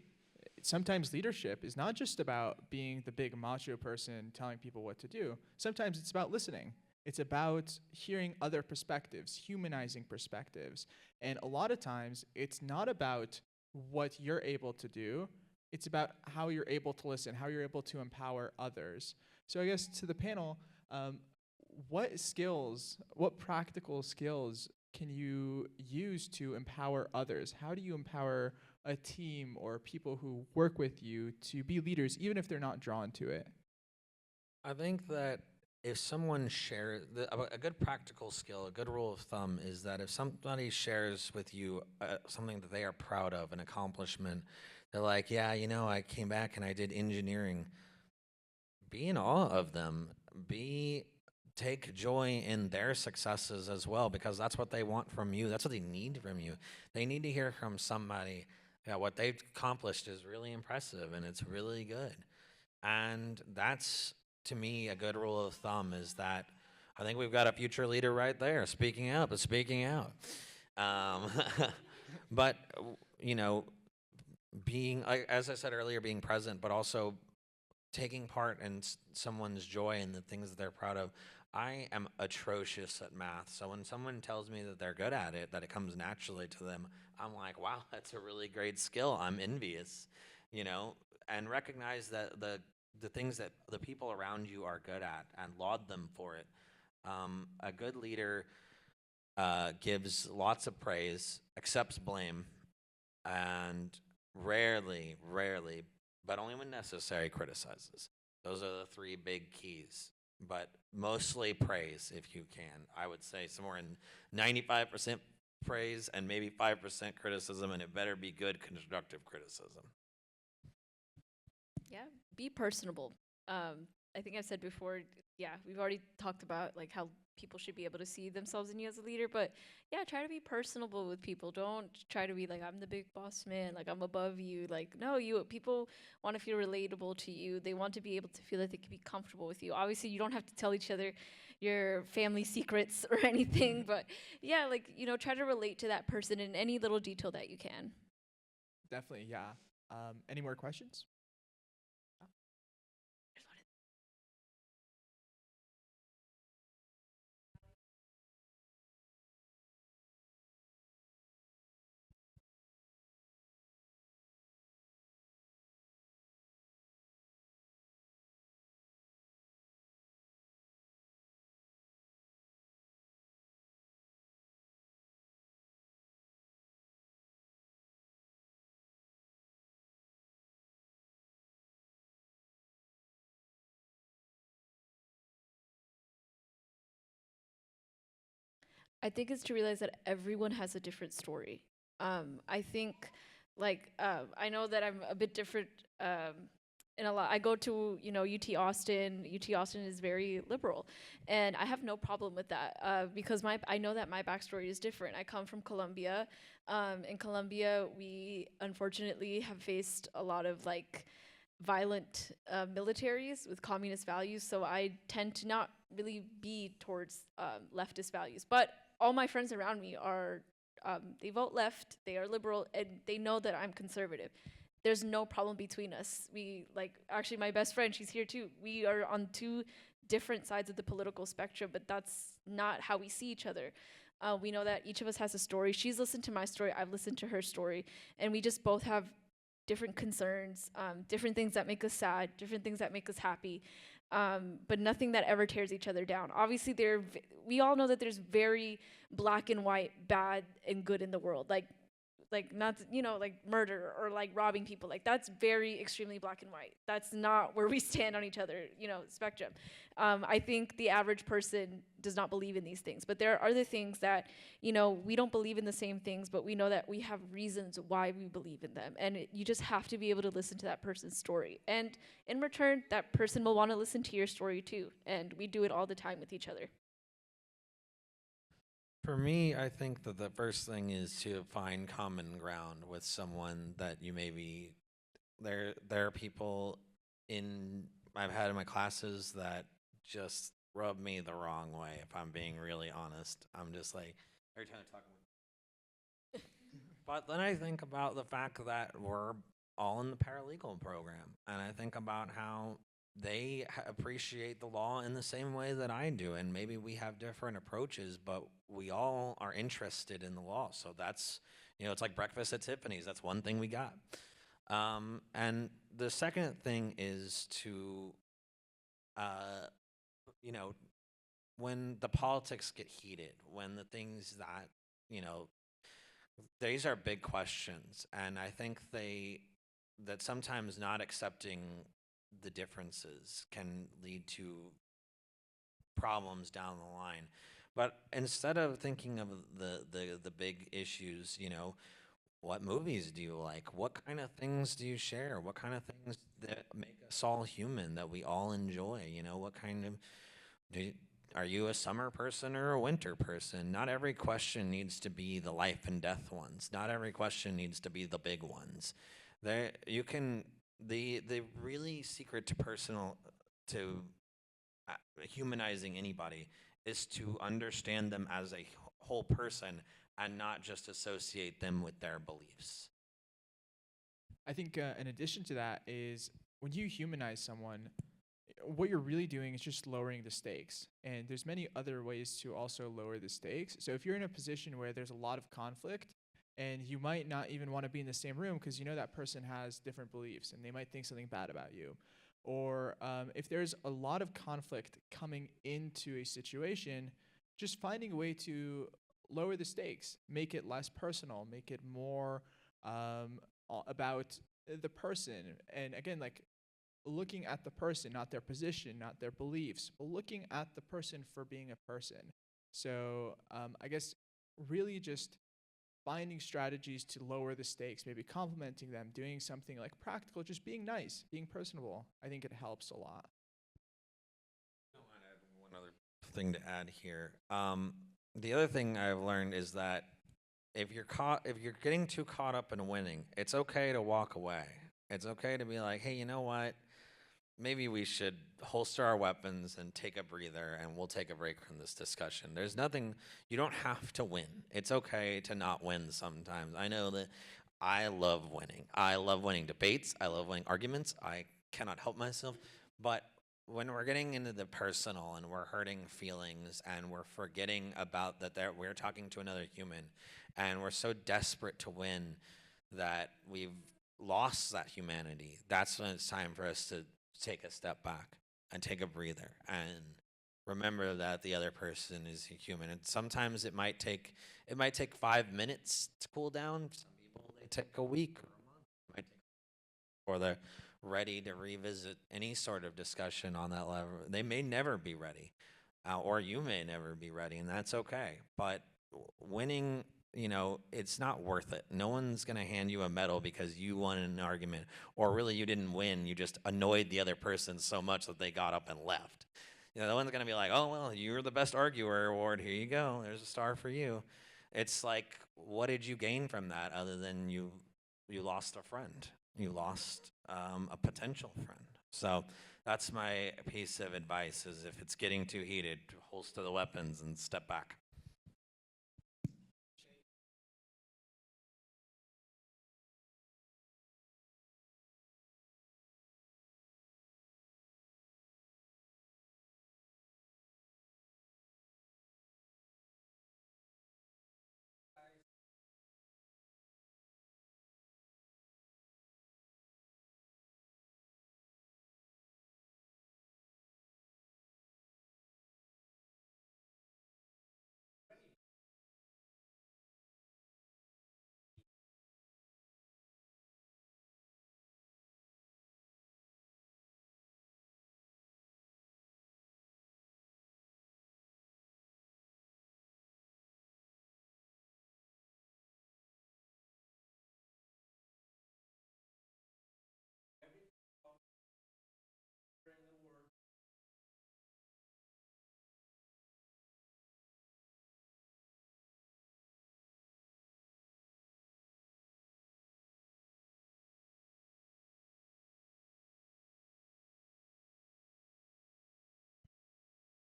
Sometimes leadership is not just about being the big macho person telling people what to do. Sometimes it's about listening. It's about hearing other perspectives, humanizing perspectives. And a lot of times, it's not about what you're able to do. It's about how you're able to listen, how you're able to empower others. So I guess to the panel, what practical skills can you use to empower others? How do you empower a team or people who work with you to be leaders, even if they're not drawn to it? I think that if someone shares, a good practical skill, a good rule of thumb is that if somebody shares with you something that they are proud of, an accomplishment, they're like, yeah, I came back and I did engineering. Be in awe of them. Take joy in their successes as well, because that's what they want from you. That's what they need from you. They need to hear from somebody that what they've accomplished is really impressive and it's really good. And that's, to me, a good rule of thumb is that I think we've got a future leader right there, speaking up and speaking out. But, being, as I said earlier, being present, but also taking part in someone's joy and the things that they're proud of. I am atrocious at math. So when someone tells me that they're good at it, that it comes naturally to them, I'm like, wow, that's a really great skill. I'm envious, and recognize that the things that the people around you are good at and laud them for it. A good leader gives lots of praise, accepts blame, and rarely, but only when necessary, criticizes. Those are the three big keys. But mostly praise if you can. I would say somewhere in 95% praise and maybe 5% criticism, and it better be good constructive criticism. Yeah, be personable. I think I've said before, we've already talked about like how people should be able to see themselves in you as a leader, but yeah, try to be personable with people. Don't try to be like, I'm the big boss man, like I'm above you. Like, no, people want to feel relatable to you. They want to be able to feel that they can be comfortable with you. Obviously, you don't have to tell each other your family secrets or anything, but yeah, like, try to relate to that person in any little detail that you can. Definitely, yeah. Any more questions? I think it's to realize that everyone has a different story. I think, I know that I'm a bit different in a lot. I go to, UT Austin. UT Austin is very liberal, and I have no problem with that because I know that my backstory is different. I come from Colombia. In Colombia, we unfortunately have faced a lot of violent militaries with communist values, so I tend to not really be towards leftist values. But all my friends around me are, they vote left, they are liberal, and they know that I'm conservative. There's no problem between us. Actually, my best friend, she's here too. We are on two different sides of the political spectrum, but that's not how we see each other. We know that each of us has a story. She's listened to my story, I've listened to her story, and we just both have different concerns, different things that make us sad, different things that make us happy, but nothing that ever tears each other down. Obviously, we all know that there's very black and white, bad and good in the world. Like not, like murder or like robbing people. Like that's very extremely black and white. That's not where we stand on each other, spectrum. I think the average person does not believe in these things, but there are other things that, we don't believe in the same things, but we know that we have reasons why we believe in them. And you just have to be able to listen to that person's story. And in return, that person will want to listen to your story too. And we do it all the time with each other. For me, I think that the first thing is to find common ground with someone that you maybe there are people I've had in my classes that just rub me the wrong way, if I'm being really honest. I'm just like every time I talk about but then I think about the fact that we're all in the paralegal program, and I think about how they appreciate the law in the same way that I do, and maybe we have different approaches, but we all are interested in the law. So that's, it's like breakfast at Tiffany's. That's one thing we got. And the second thing is to, when the politics get heated, when the things that, these are big questions, and I think that sometimes not accepting the differences can lead to problems down the line. But instead of thinking of the big issues, what movies do you like? What kind of things do you share? What kind of things that make us all human, that we all enjoy? What kind of are you a summer person or a winter person? Not every question needs to be the life and death ones. Not every question needs to be the big ones. The really secret to humanizing anybody is to understand them as a whole person and not just associate them with their beliefs. I think in addition to that is when you humanize someone, what you're really doing is just lowering the stakes. And there's many other ways to also lower the stakes. So if you're in a position where there's a lot of conflict, and you might not even want to be in the same room because that person has different beliefs and they might think something bad about you. Or if there's a lot of conflict coming into a situation, just finding a way to lower the stakes, make it less personal, make it more about the person. And again, like looking at the person, not their position, not their beliefs, but looking at the person for being a person. So I guess really just finding strategies to lower the stakes, maybe complimenting them, doing something like practical, just being nice, being personable. I think it helps a lot. I have one other thing to add here. The other thing I've learned is that if you're getting too caught up in winning, it's okay to walk away. It's okay to be like, hey, you know what? Maybe we should holster our weapons and take a breather, and we'll take a break from this discussion. There's nothing, you don't have to win. It's okay to not win sometimes. I know that I love winning. I love winning debates. I love winning arguments. I cannot help myself. But when we're getting into the personal and we're hurting feelings and we're forgetting about that we're talking to another human, and we're so desperate to win that we've lost that humanity, that's when it's time for us to take a step back and take a breather and remember that the other person is human. And sometimes it might take 5 minutes to cool down. Some people, they take a week or a month, or they're ready to revisit any sort of discussion on that level. They may never be ready, or you may never be ready, and that's okay. But winning, it's not worth it. No one's going to hand you a medal because you won an argument, or really you didn't win. You just annoyed the other person so much that they got up and left. No one's going to be like, oh, well, you're the best arguer award. Here you go. There's a star for you. It's like, what did you gain from that other than you lost a friend? You lost a potential friend. So that's my piece of advice, is if it's getting too heated, holster the weapons and step back.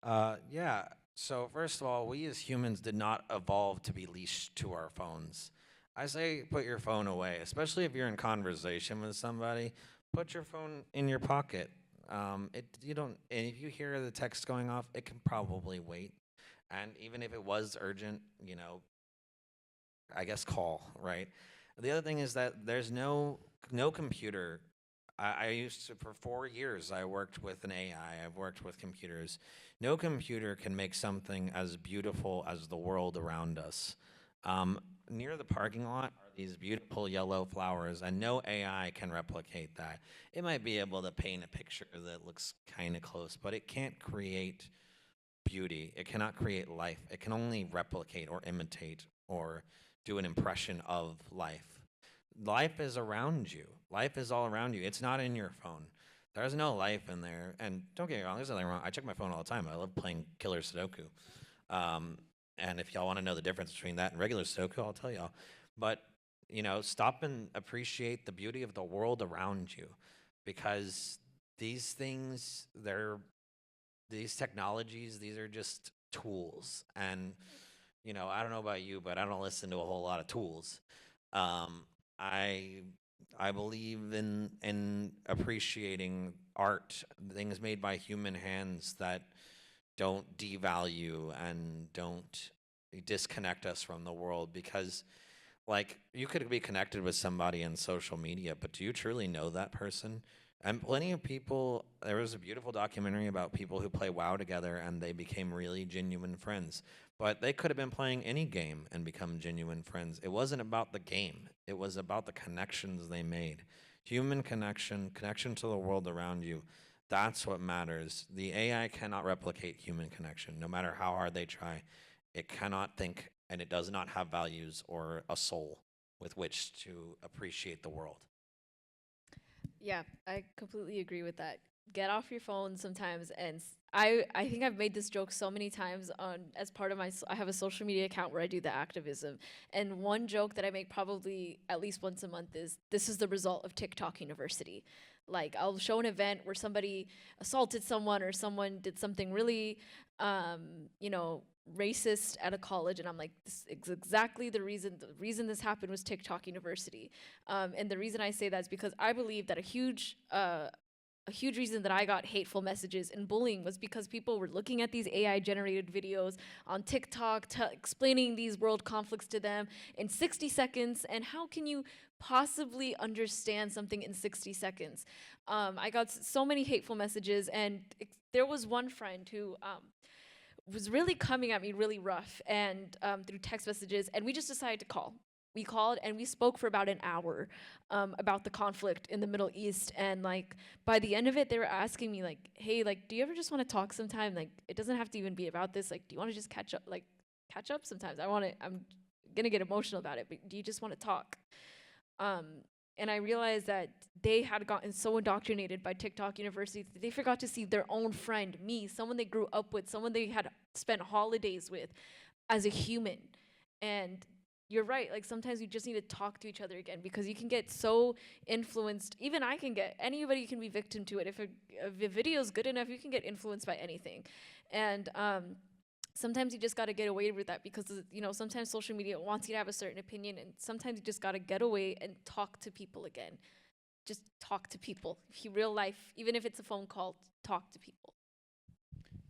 Yeah. So first of all, we as humans did not evolve to be leashed to our phones. I say put your phone away, especially if you're in conversation with somebody. Put your phone in your pocket. It you don't. And if you hear the text going off, it can probably wait. And even if it was urgent, I guess call, right? The other thing is that there's no computer. I used to, for 4 years, I worked with an AI. I've worked with computers. No computer can make something as beautiful as the world around us. Near the parking lot are these beautiful yellow flowers, and no AI can replicate that. It might be able to paint a picture that looks kind of close, but it can't create beauty. It cannot create life. It can only replicate or imitate or do an impression of life. Life is around you. Life is all around you. It's not in your phone. There's no life in there. And don't get me wrong, there's nothing wrong. I check my phone all the time. I love playing killer Sudoku. And if y'all want to know the difference between that and regular Sudoku, I'll tell y'all. But, stop and appreciate the beauty of the world around you, because these things, these technologies, these are just tools. And, I don't know about you, but I don't listen to a whole lot of tools. I I believe in appreciating art, things made by human hands that don't devalue and don't disconnect us from the world, because like you could be connected with somebody in social media, but do you truly know that person? And plenty of people, there was a beautiful documentary about people who play WoW together and they became really genuine friends. But they could have been playing any game and become genuine friends. It wasn't about the game, it was about the connections they made. Human connection, connection to the world around you. That's what matters. The AI cannot replicate human connection, no matter how hard they try. It cannot think, and it does not have values or a soul with which to appreciate the world. Yeah, I completely agree with that. Get off your phone sometimes, and I think I've made this joke so many times on as part of I have a social media account where I do the activism, and one joke that I make probably at least once a month is this is the result of TikTok University. Like I'll show an event where somebody assaulted someone or someone did something really, you know, racist at a college, and I'm like, this is exactly the reason. The reason this happened was TikTok University, and the reason I say that is because I believe that a huge reason that I got hateful messages and bullying was because people were looking at these AI generated videos on TikTok, explaining these world conflicts to them in 60 seconds. And how can you possibly understand something in 60 seconds? I got so many hateful messages, and there was one friend who was really coming at me really rough and through text messages, and we just decided to call. We called and we spoke for about an hour about the conflict in the Middle East. And like by the end of it, they were asking me like, "Hey, like, do you ever just want to talk sometime? Like, it doesn't have to even be about this. Like, do you want to just catch up sometimes? I'm gonna get emotional about it, but do you just want to talk?" Um, and I realized that they had gotten so indoctrinated by TikTok University that they forgot to see their own friend, me, someone they grew up with, someone they had spent holidays with, as a human. And you're right, like sometimes you just need to talk to each other again, because you can get so influenced. Even I can get, anybody can be victim to it. If a video is good enough, you can get influenced by anything. And sometimes you just got to get away with that, because you know, sometimes social media wants you to have a certain opinion, and sometimes you just got to get away and talk to people again. Just talk to people. If you real life, even if it's a phone call, talk to people.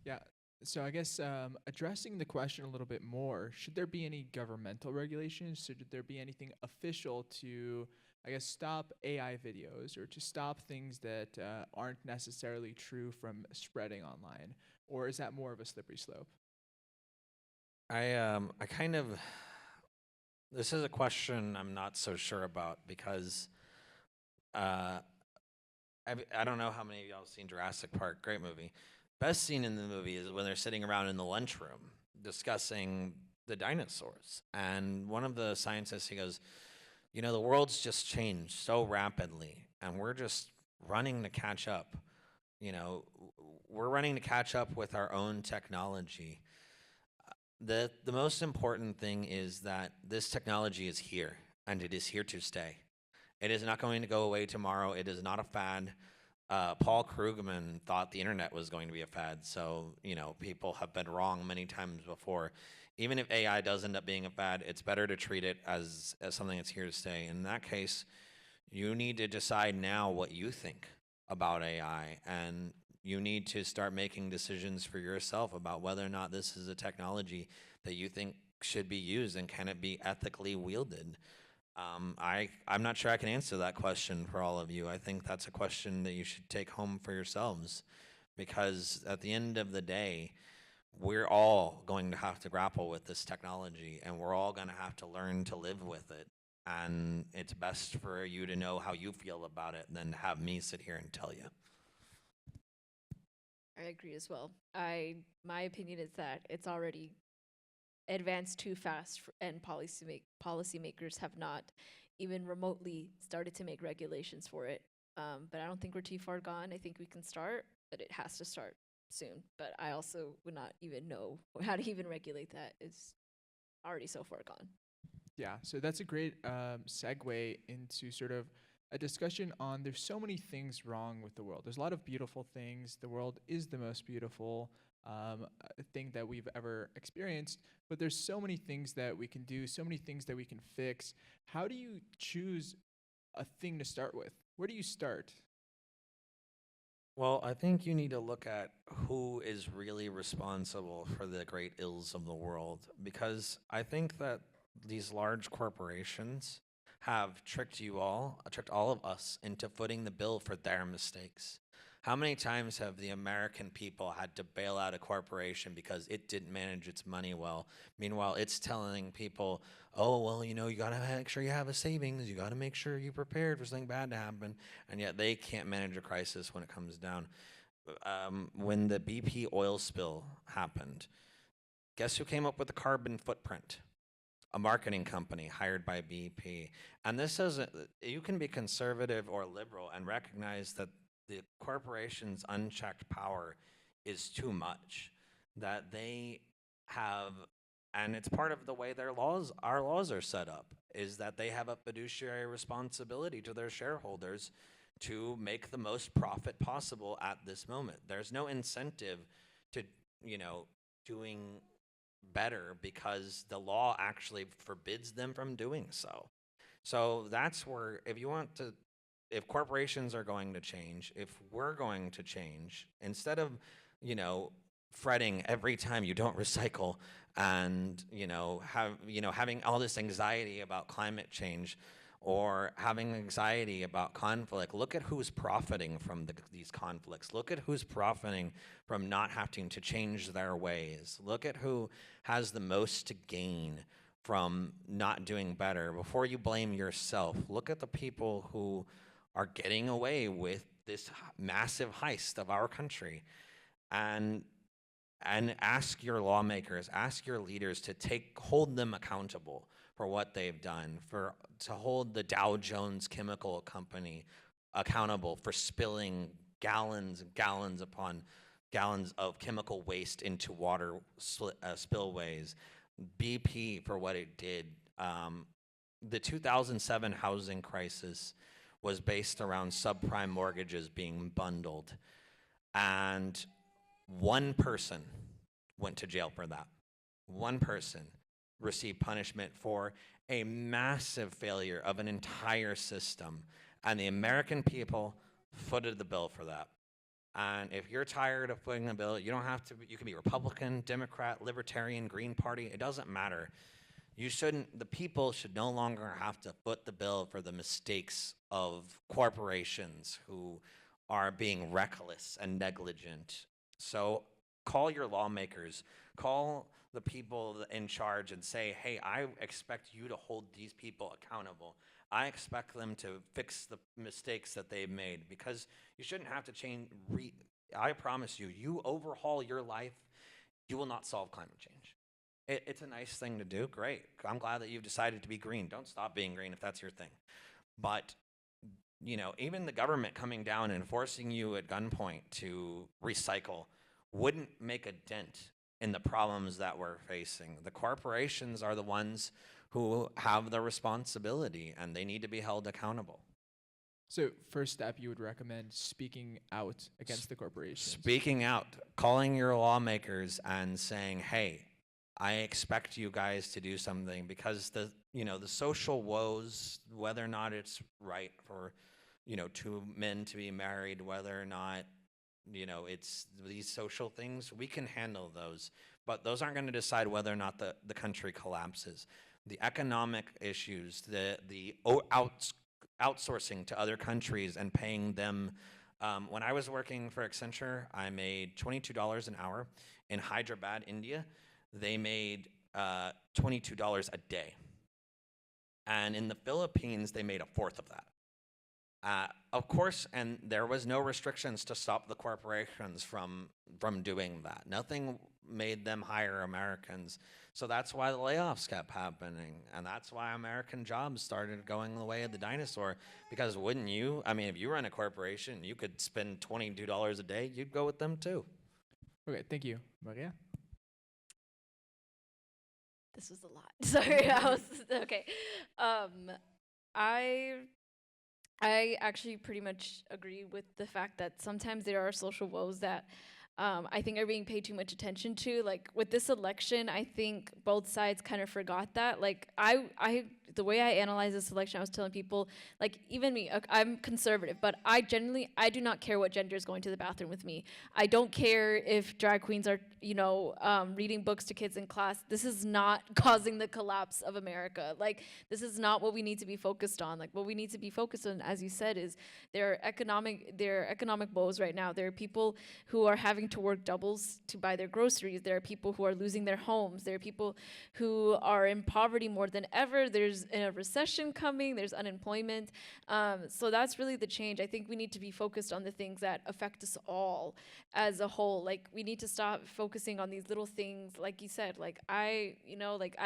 Yeah. So I guess addressing the question a little bit more, should there be any governmental regulations? Should there be anything official to, I guess, stop AI videos or to stop things that aren't necessarily true from spreading online? Or is that more of a slippery slope? I kind of, this is a question I'm not so sure about, because uh, I don't know how many of y'all have seen Jurassic Park. Great movie. Best scene in the movie is when they're sitting around in the lunchroom discussing the dinosaurs. And one of the scientists, he goes, you know, the world's just changed so rapidly, and we're just running to catch up. You know, we're running to catch up with our own technology. The most important thing is that this technology is here, and it is here to stay. It is not going to go away tomorrow. It is not a fad. Paul Krugman thought the internet was going to be a fad. So, people have been wrong many times before. Even if AI does end up being a fad, it's better to treat it as something that's here to stay. In that case, you need to decide now what you think about AI, and you need to start making decisions for yourself about whether or not this is a technology that you think should be used, and can it be ethically wielded. I'm not sure I can answer that question for all of you. I think that's a question that you should take home for yourselves, because at the end of the day, we're all going to have to grapple with this technology, and we're all going to have to learn to live with it. And it's best for you to know how you feel about it than have me sit here and tell you. I agree as well. My opinion is that it's already advanced too fast, and policymakers have not even remotely started to make regulations for it. But I don't think we're too far gone. I think we can start, but it has to start soon. But I also would not even know how to even regulate that. It's already so far gone. Yeah, so that's a great segue into sort of a discussion on there's so many things wrong with the world. There's a lot of beautiful things. The world is the most beautiful thing that we've ever experienced, but there's so many things that we can do, so many things that we can fix. How do you choose a thing to start with? Where do you start? Well, I think you need to look at who is really responsible for the great ills of the world, because I think that these large corporations have tricked all of us into footing the bill for their mistakes. How many times have the American people had to bail out a corporation because it didn't manage its money well? Meanwhile, it's telling people, oh, well, you got to make sure you have a savings. You got to make sure you're prepared for something bad to happen. And yet they can't manage a crisis when it comes down. When the BP oil spill happened, guess who came up with the carbon footprint? A marketing company hired by BP. And this isn't, you can be conservative or liberal and recognize that the corporation's unchecked power is too much, that they have, and it's part of the way our laws are set up, is that they have a fiduciary responsibility to their shareholders to make the most profit possible at this moment. There's no incentive to, doing better, because the law actually forbids them from doing so. So that's where, if corporations are going to change, if we're going to change, instead of, fretting every time you don't recycle and, having all this anxiety about climate change, or having anxiety about conflict, look at who's profiting from these conflicts. Look at who's profiting from not having to change their ways. Look at who has the most to gain from not doing better. Before you blame yourself, look at the people who are getting away with this massive heist of our country, and ask your lawmakers, ask your leaders to hold them accountable for what they've done, to hold the Dow Jones Chemical Company accountable for spilling gallons and gallons upon gallons of chemical waste into water spillways, BP for what it did. The 2007 housing crisis was based around subprime mortgages being bundled, and one person went to jail for that. One person received punishment for a massive failure of an entire system, and the American people footed the bill for that. And if you're tired of footing the bill, you can be Republican, Democrat, Libertarian, Green Party, it doesn't matter. The people should no longer have to foot the bill for the mistakes of corporations who are being reckless and negligent. So call your lawmakers, call the people in charge and say, hey, I expect you to hold these people accountable. I expect them to fix the mistakes that they've made, because you shouldn't have to change. I promise you, you overhaul your life, you will not solve climate change. It's a nice thing to do, great. I'm glad that you've decided to be green. Don't stop being green if that's your thing. But even the government coming down and forcing you at gunpoint to recycle wouldn't make a dent in the problems that we're facing. The corporations are the ones who have the responsibility, and they need to be held accountable. So first step, you would recommend speaking out against the corporations. Speaking out, calling your lawmakers and saying, "Hey, I expect you guys to do something," because the social woes, whether or not it's right for, two men to be married, whether or not, it's these social things, we can handle those, but those aren't going to decide whether or not the country collapses. The economic issues, outsourcing to other countries and paying them. When I was working for Accenture, I made $22 an hour. In Hyderabad, India, they made $22 a day. And in the Philippines, they made a fourth of that. Of course, and there was no restrictions to stop the corporations from doing that. Nothing made them hire Americans. So that's why the layoffs kept happening. And that's why American jobs started going the way of the dinosaur. Because wouldn't you? I mean, if you run a corporation, you could spend $22 a day, you'd go with them too. Okay, thank you. Maria? This was a lot. Sorry, okay. I actually pretty much agree with the fact that sometimes there are social woes that I think are being paid too much attention to. Like with this election, I think both sides kind of forgot that. Like the way I analyze this election, I was telling people, like even me, I'm conservative, but I do not care what gender is going to the bathroom with me. I don't care if drag queens are, reading books to kids in class. This is not causing the collapse of America. Like this is not what we need to be focused on. Like what we need to be focused on, as you said, is there are economic woes right now. There are people who are having to work doubles to buy their groceries. There are people who are losing their homes. There are people who are in poverty more than ever. There's a recession coming. There's unemployment. So that's really the change. I think we need to be focused on the things that affect us all as a whole. Like we need to stop focusing on these little things. Like you said, I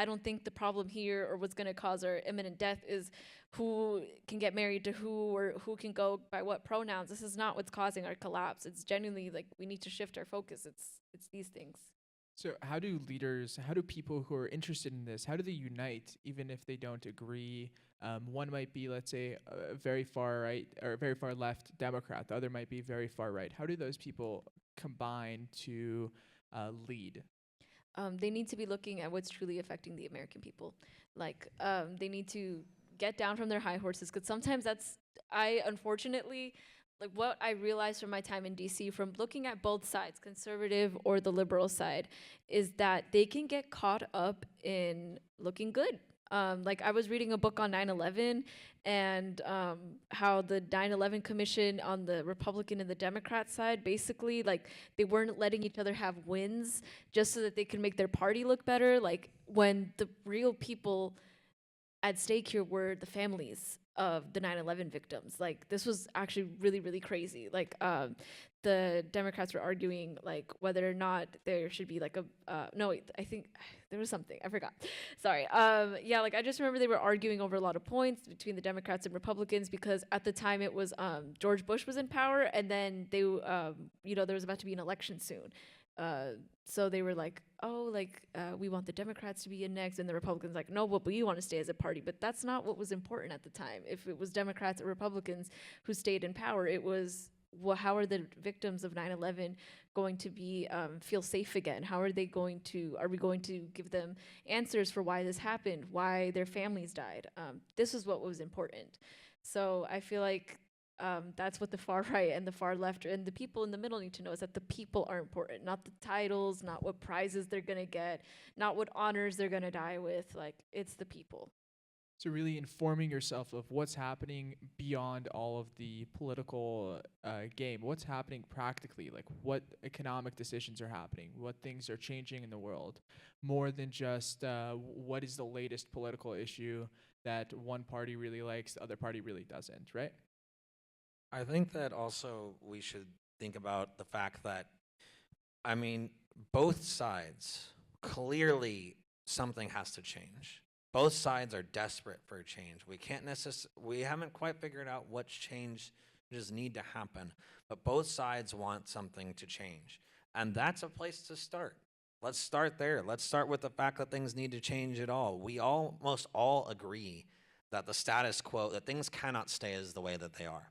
don't think the problem here or what's going to cause our imminent death is who can get married to who or who can go by what pronouns. This is not what's causing our collapse. It's genuinely like we need to shift our focus. It's these things. So how do people who are interested in this, how do they unite even if they don't agree? One might be, let's say, a very far right or a very far left Democrat. The other might be very far right. How do those people combine to lead? They need to be looking at what's truly affecting the American people. They need to get down from their high horses, because sometimes unfortunately, like what I realized from my time in DC, from looking at both sides, conservative or the liberal side, is that they can get caught up in looking good. Like I was reading a book on 9/11 and how the 9/11 Commission on the Republican and the Democrat side, basically, like they weren't letting each other have wins just so that they could make their party look better. Like when the real people at stake here were the families of the 9/11 victims. Like this was actually really, really crazy. Like the Democrats were arguing like whether or not there should be like I think there was something, I forgot. Sorry. Yeah, like I just remember they were arguing over a lot of points between the Democrats and Republicans, because at the time it was George Bush was in power, and then there was about to be an election soon. So they were like, we want the Democrats to be in next, and the Republicans like, no, but we want to stay as a party. But that's not what was important at the time. If it was Democrats or Republicans who stayed in power, it was, well, how are the victims of 9/11 going to be feel safe again? Are we going to give them answers for why this happened, why their families died? This is what was important. So I feel like that's what the far right and the far left and the people in the middle need to know, is that the people are important, not the titles, not what prizes they're going to get, not what honors they're going to die with. Like, it's the people. So really informing yourself of what's happening beyond all of the political game. What's happening practically? Like what economic decisions are happening? What things are changing in the world? More than just what is the latest political issue that one party really likes, the other party really doesn't, right? I think that also we should think about the fact that, I mean, both sides, clearly something has to change. Both sides are desperate for change. We haven't quite figured out what changes need to happen, but both sides want something to change. And that's a place to start. Let's start there. Let's start with the fact that things need to change at all. We almost all agree that the status quo, that things cannot stay as the way that they are.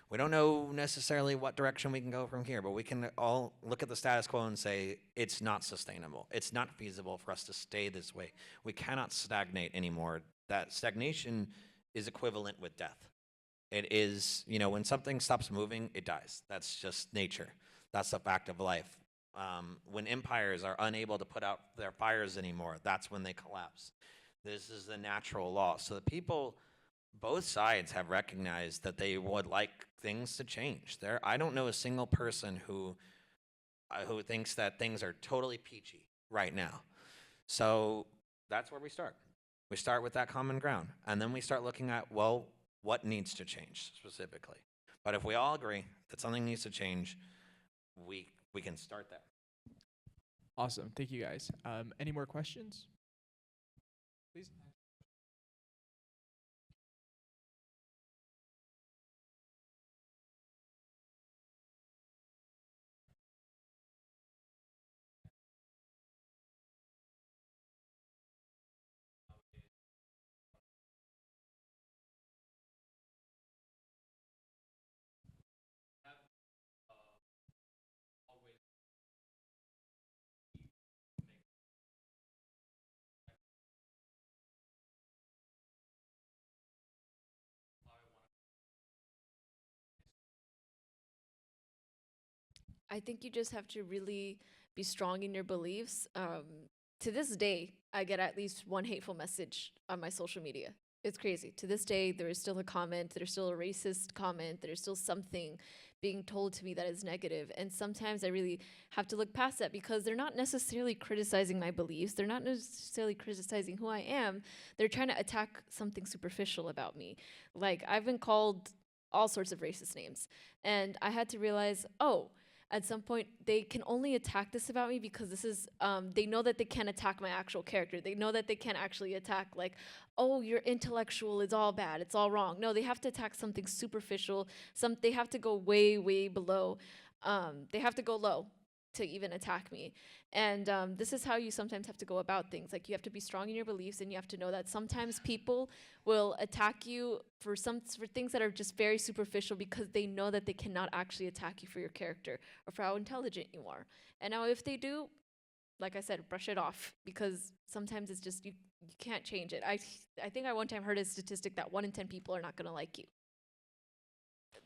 We don't know necessarily what direction we can go from here, but we can all look at the status quo and say, it's not sustainable. It's not feasible for us to stay this way. We cannot stagnate anymore. That stagnation is equivalent with death. It is, when something stops moving, it dies. That's just nature. That's the fact of life. When empires are unable to put out their fires anymore, that's when they collapse. This is the natural law. So the people, both sides have recognized that they would like things to change. I don't know a single person who thinks that things are totally peachy right now. So that's where we start. We start with that common ground, and then we start looking at, well, what needs to change specifically. But if we all agree that something needs to change, we can start there. Awesome. Thank you, guys. Any more questions? Please. I think you just have to really be strong in your beliefs. To this day, I get at least one hateful message on my social media. It's crazy. To this day, there is still a comment, there's still a racist comment, there's still something being told to me that is negative. And sometimes I really have to look past that because they're not necessarily criticizing my beliefs. They're not necessarily criticizing who I am. They're trying to attack something superficial about me. Like, I've been called all sorts of racist names. And I had to realize, oh, at some point they can only attack this about me because this is they know that they can't attack my actual character. They know that they can't actually attack, like, oh, you're intellectual, it's all bad, it's all wrong. No, they have to attack something superficial. They have to go way below. They have to go low to even attack me. And this is how you sometimes have to go about things. Like, you have to be strong in your beliefs, and you have to know that sometimes people will attack you for things that are just very superficial because they know that they cannot actually attack you for your character or for how intelligent you are. And now if they do, like I said, brush it off, because sometimes it's just you can't change it. I think I one time heard a statistic that 1 in 10 people are not going to like you.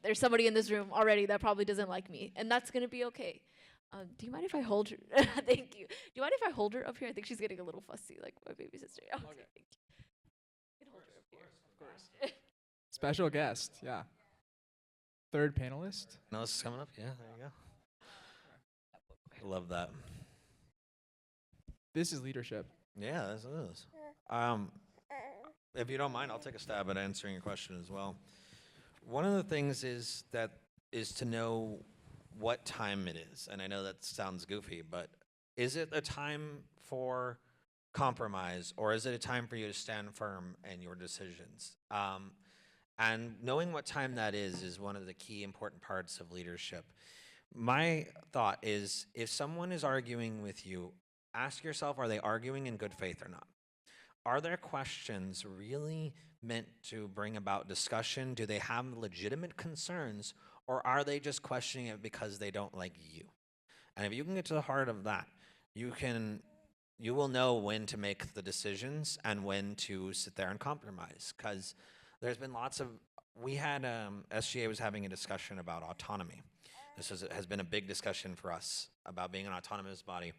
There's somebody in this room already that probably doesn't like me, and that's going to be okay. Do you mind if I hold her? Thank you. Do you mind if I hold her up here? I think she's getting a little fussy, like my baby sister. Oh, okay. Thank you. You can hold her up here. Of course. Special guest, yeah. Third panelist. No, this is coming up. Yeah, there you go. Love that. This is leadership. Yeah, this is. If you don't mind, I'll take a stab at answering your question as well. One of the things is to know what time it is. And I know that sounds goofy, but is it a time for compromise, or is it a time for you to stand firm in your decisions? And knowing what time that is one of the key important parts of leadership. My thought is, if someone is arguing with you, ask yourself, are they arguing in good faith or not? Are their questions really meant to bring about discussion? Do they have legitimate concerns, or are they just questioning it because they don't like you? And if you can get to the heart of that, you will know when to make the decisions and when to sit there and compromise. Because there's been SGA was having a discussion about autonomy. This has been a big discussion for us about being an autonomous body.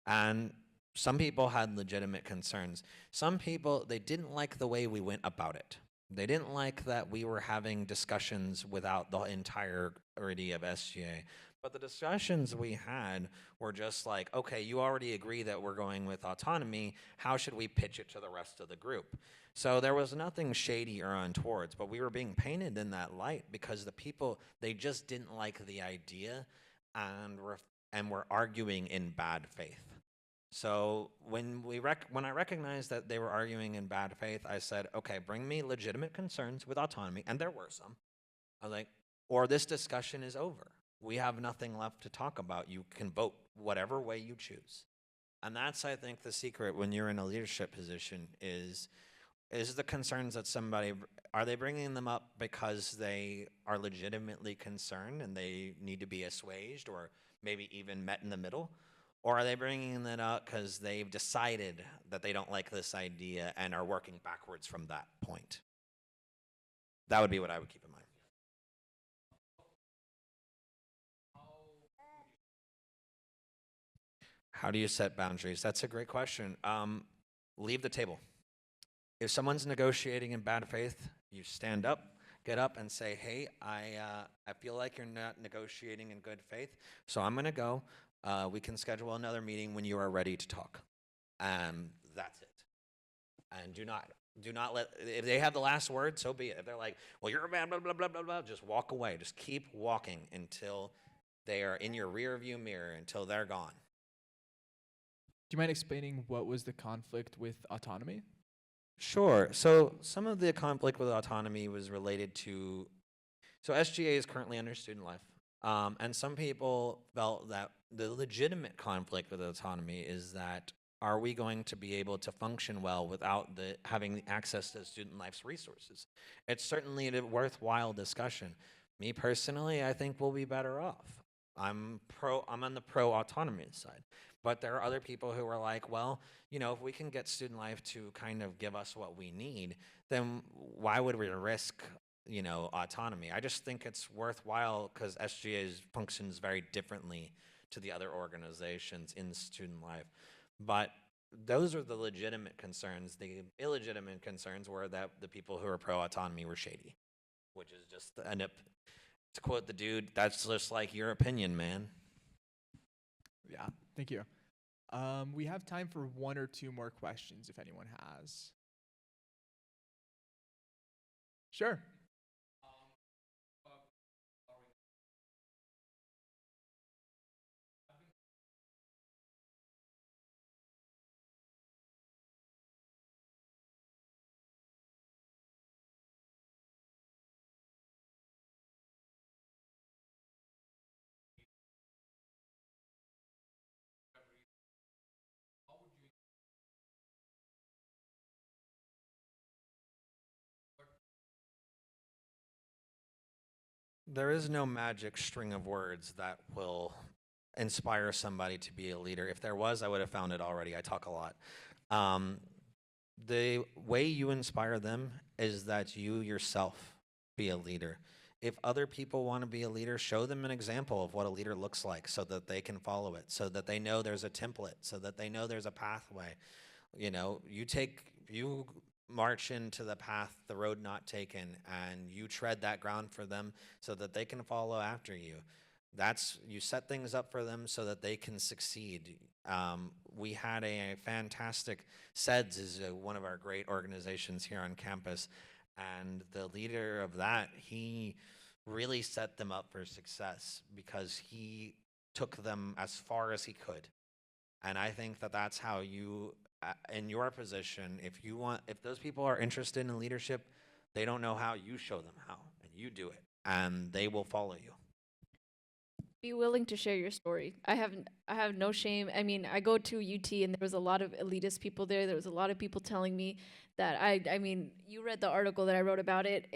And some people had legitimate concerns. Some people, they didn't like the way we went about it. They didn't like that we were having discussions without the entirety of SGA. But the discussions we had were just like, okay, you already agree that we're going with autonomy. How should we pitch it to the rest of the group? So there was nothing shady or untowards, but we were being painted in that light because the people, they just didn't like the idea and were arguing in bad faith. So when I recognized that they were arguing in bad faith, I said, okay, bring me legitimate concerns with autonomy, and there were some. I was like, or this discussion is over. We have nothing left to talk about. You can vote whatever way you choose. And that's, I think, the secret when you're in a leadership position is is the concerns that somebody, are they bringing them up because they are legitimately concerned and they need to be assuaged or maybe even met in the middle? Or are they bringing that up because they've decided that they don't like this idea and are working backwards from that point? That would be what I would keep in mind. How do you set boundaries? That's a great question. Leave the table. If someone's negotiating in bad faith, you stand up, get up, and say, "Hey, I feel like you're not negotiating in good faith, so I'm gonna go. We can schedule another meeting when you are ready to talk." That's it. And do not let, if they have the last word, so be it. If they're like, "Well, you're a bad blah blah blah blah blah," just walk away. Just keep walking until they are in your rear view mirror, until they're gone. Do you mind explaining what was the conflict with autonomy? Sure. So some of the conflict with autonomy was related to, so SGA is currently under student life. And some people felt that the legitimate conflict with autonomy is that, are we going to be able to function well without having access to student life's resources? It's certainly a worthwhile discussion. Me personally, I think we'll be better off. I'm on the pro autonomy side. But there are other people who are like, well, if we can get student life to kind of give us what we need, then why would we risk, autonomy? I just think it's worthwhile because SGA functions very differently to the other organizations in student life. But those are the legitimate concerns. The illegitimate concerns were that the people who are pro-autonomy were shady, which is just, to quote the dude, that's just like your opinion, man. Yeah, thank you. We have time for one or two more questions if anyone has. Sure. There is no magic string of words that will inspire somebody to be a leader. If there was, I would have found it already. I talk a lot. The way you inspire them is that you yourself be a leader. If other people want to be a leader, show them an example of what a leader looks like so that they can follow it, so that they know there's a template, so that they know there's a pathway. You march into the path, the road not taken, and you tread that ground for them so that they can follow after you. You set things up for them so that they can succeed. We had a fantastic, SEDS is one of our great organizations here on campus, and the leader of that, he really set them up for success because he took them as far as he could. And I think that that's how you, in your position, if those people are interested in leadership, they don't know how, you show them how, and you do it, and they will follow you. Be willing to share your story. I have no shame. I mean, I go to UT and there was a lot of elitist people there. There was a lot of people telling me that I mean, you read the article that I wrote about it.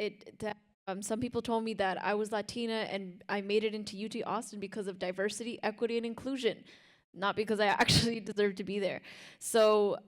Some people told me that I was Latina and I made it into UT Austin because of diversity, equity, and inclusion, not because I actually deserved to be there. So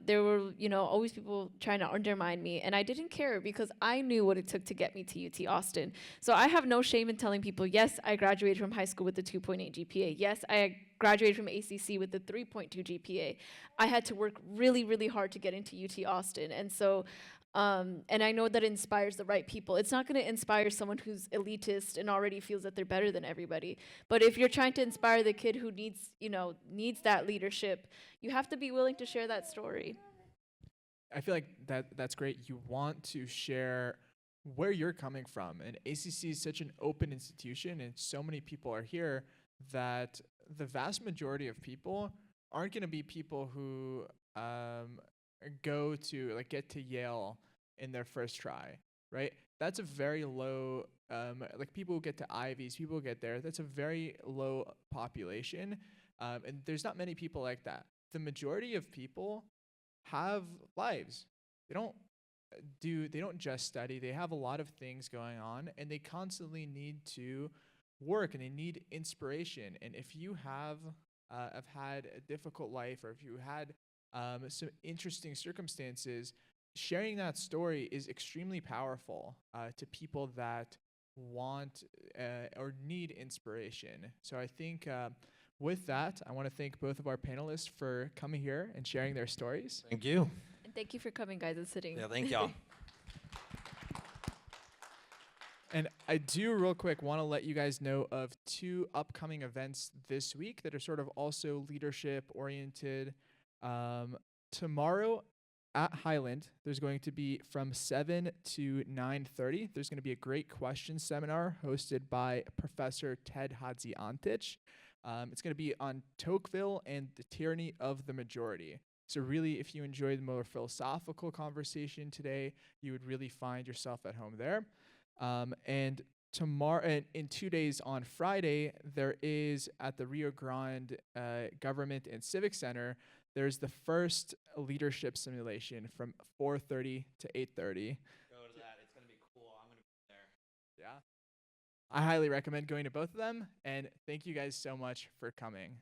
there were, always people trying to undermine me, and I didn't care because I knew what it took to get me to UT Austin. So I have no shame in telling people, yes, I graduated from high school with a 2.8 GPA. Yes, I graduated from ACC with a 3.2 GPA. I had to work really, really hard to get into UT Austin, and so and I know that inspires the right people. It's not going to inspire someone who's elitist and already feels that they're better than everybody. But if you're trying to inspire the kid who needs that leadership, you have to be willing to share that story. I feel like that's great. You want to share where you're coming from. And ACC is such an open institution, and so many people are here that the vast majority of people aren't going to be people who get to Yale in their first try, right? That's a very low, people who get to Ivies, people who get there, that's a very low population. And there's not many people like that. The majority of people have lives. They don't they don't just study. They have a lot of things going on, and they constantly need to work, and they need inspiration. And if you have had a difficult life, or if you had some interesting circumstances, sharing that story is extremely powerful to people that want or need inspiration. So I think with that, I want to thank both of our panelists for coming here and sharing their stories. Thank you. And thank you for coming, guys, and sitting. Yeah, thank y'all. And I do real quick want to let you guys know of 2 upcoming events this week that are sort of also leadership oriented. Tomorrow at Highland, there's going to be from 7 to 9:30. There's going to be a great question seminar hosted by Professor Ted Hadziantich. It's going to be on Tocqueville and the tyranny of the majority. So really, if you enjoyed the more philosophical conversation today, you would really find yourself at home there. And tomorrow, and in 2 days on Friday, there is at the Rio Grande Government and Civic Center, there's the first leadership simulation from 4:30 to 8:30. Go to that. It's going to be cool. I'm going to be there. Yeah. I highly recommend going to both of them, and thank you guys so much for coming.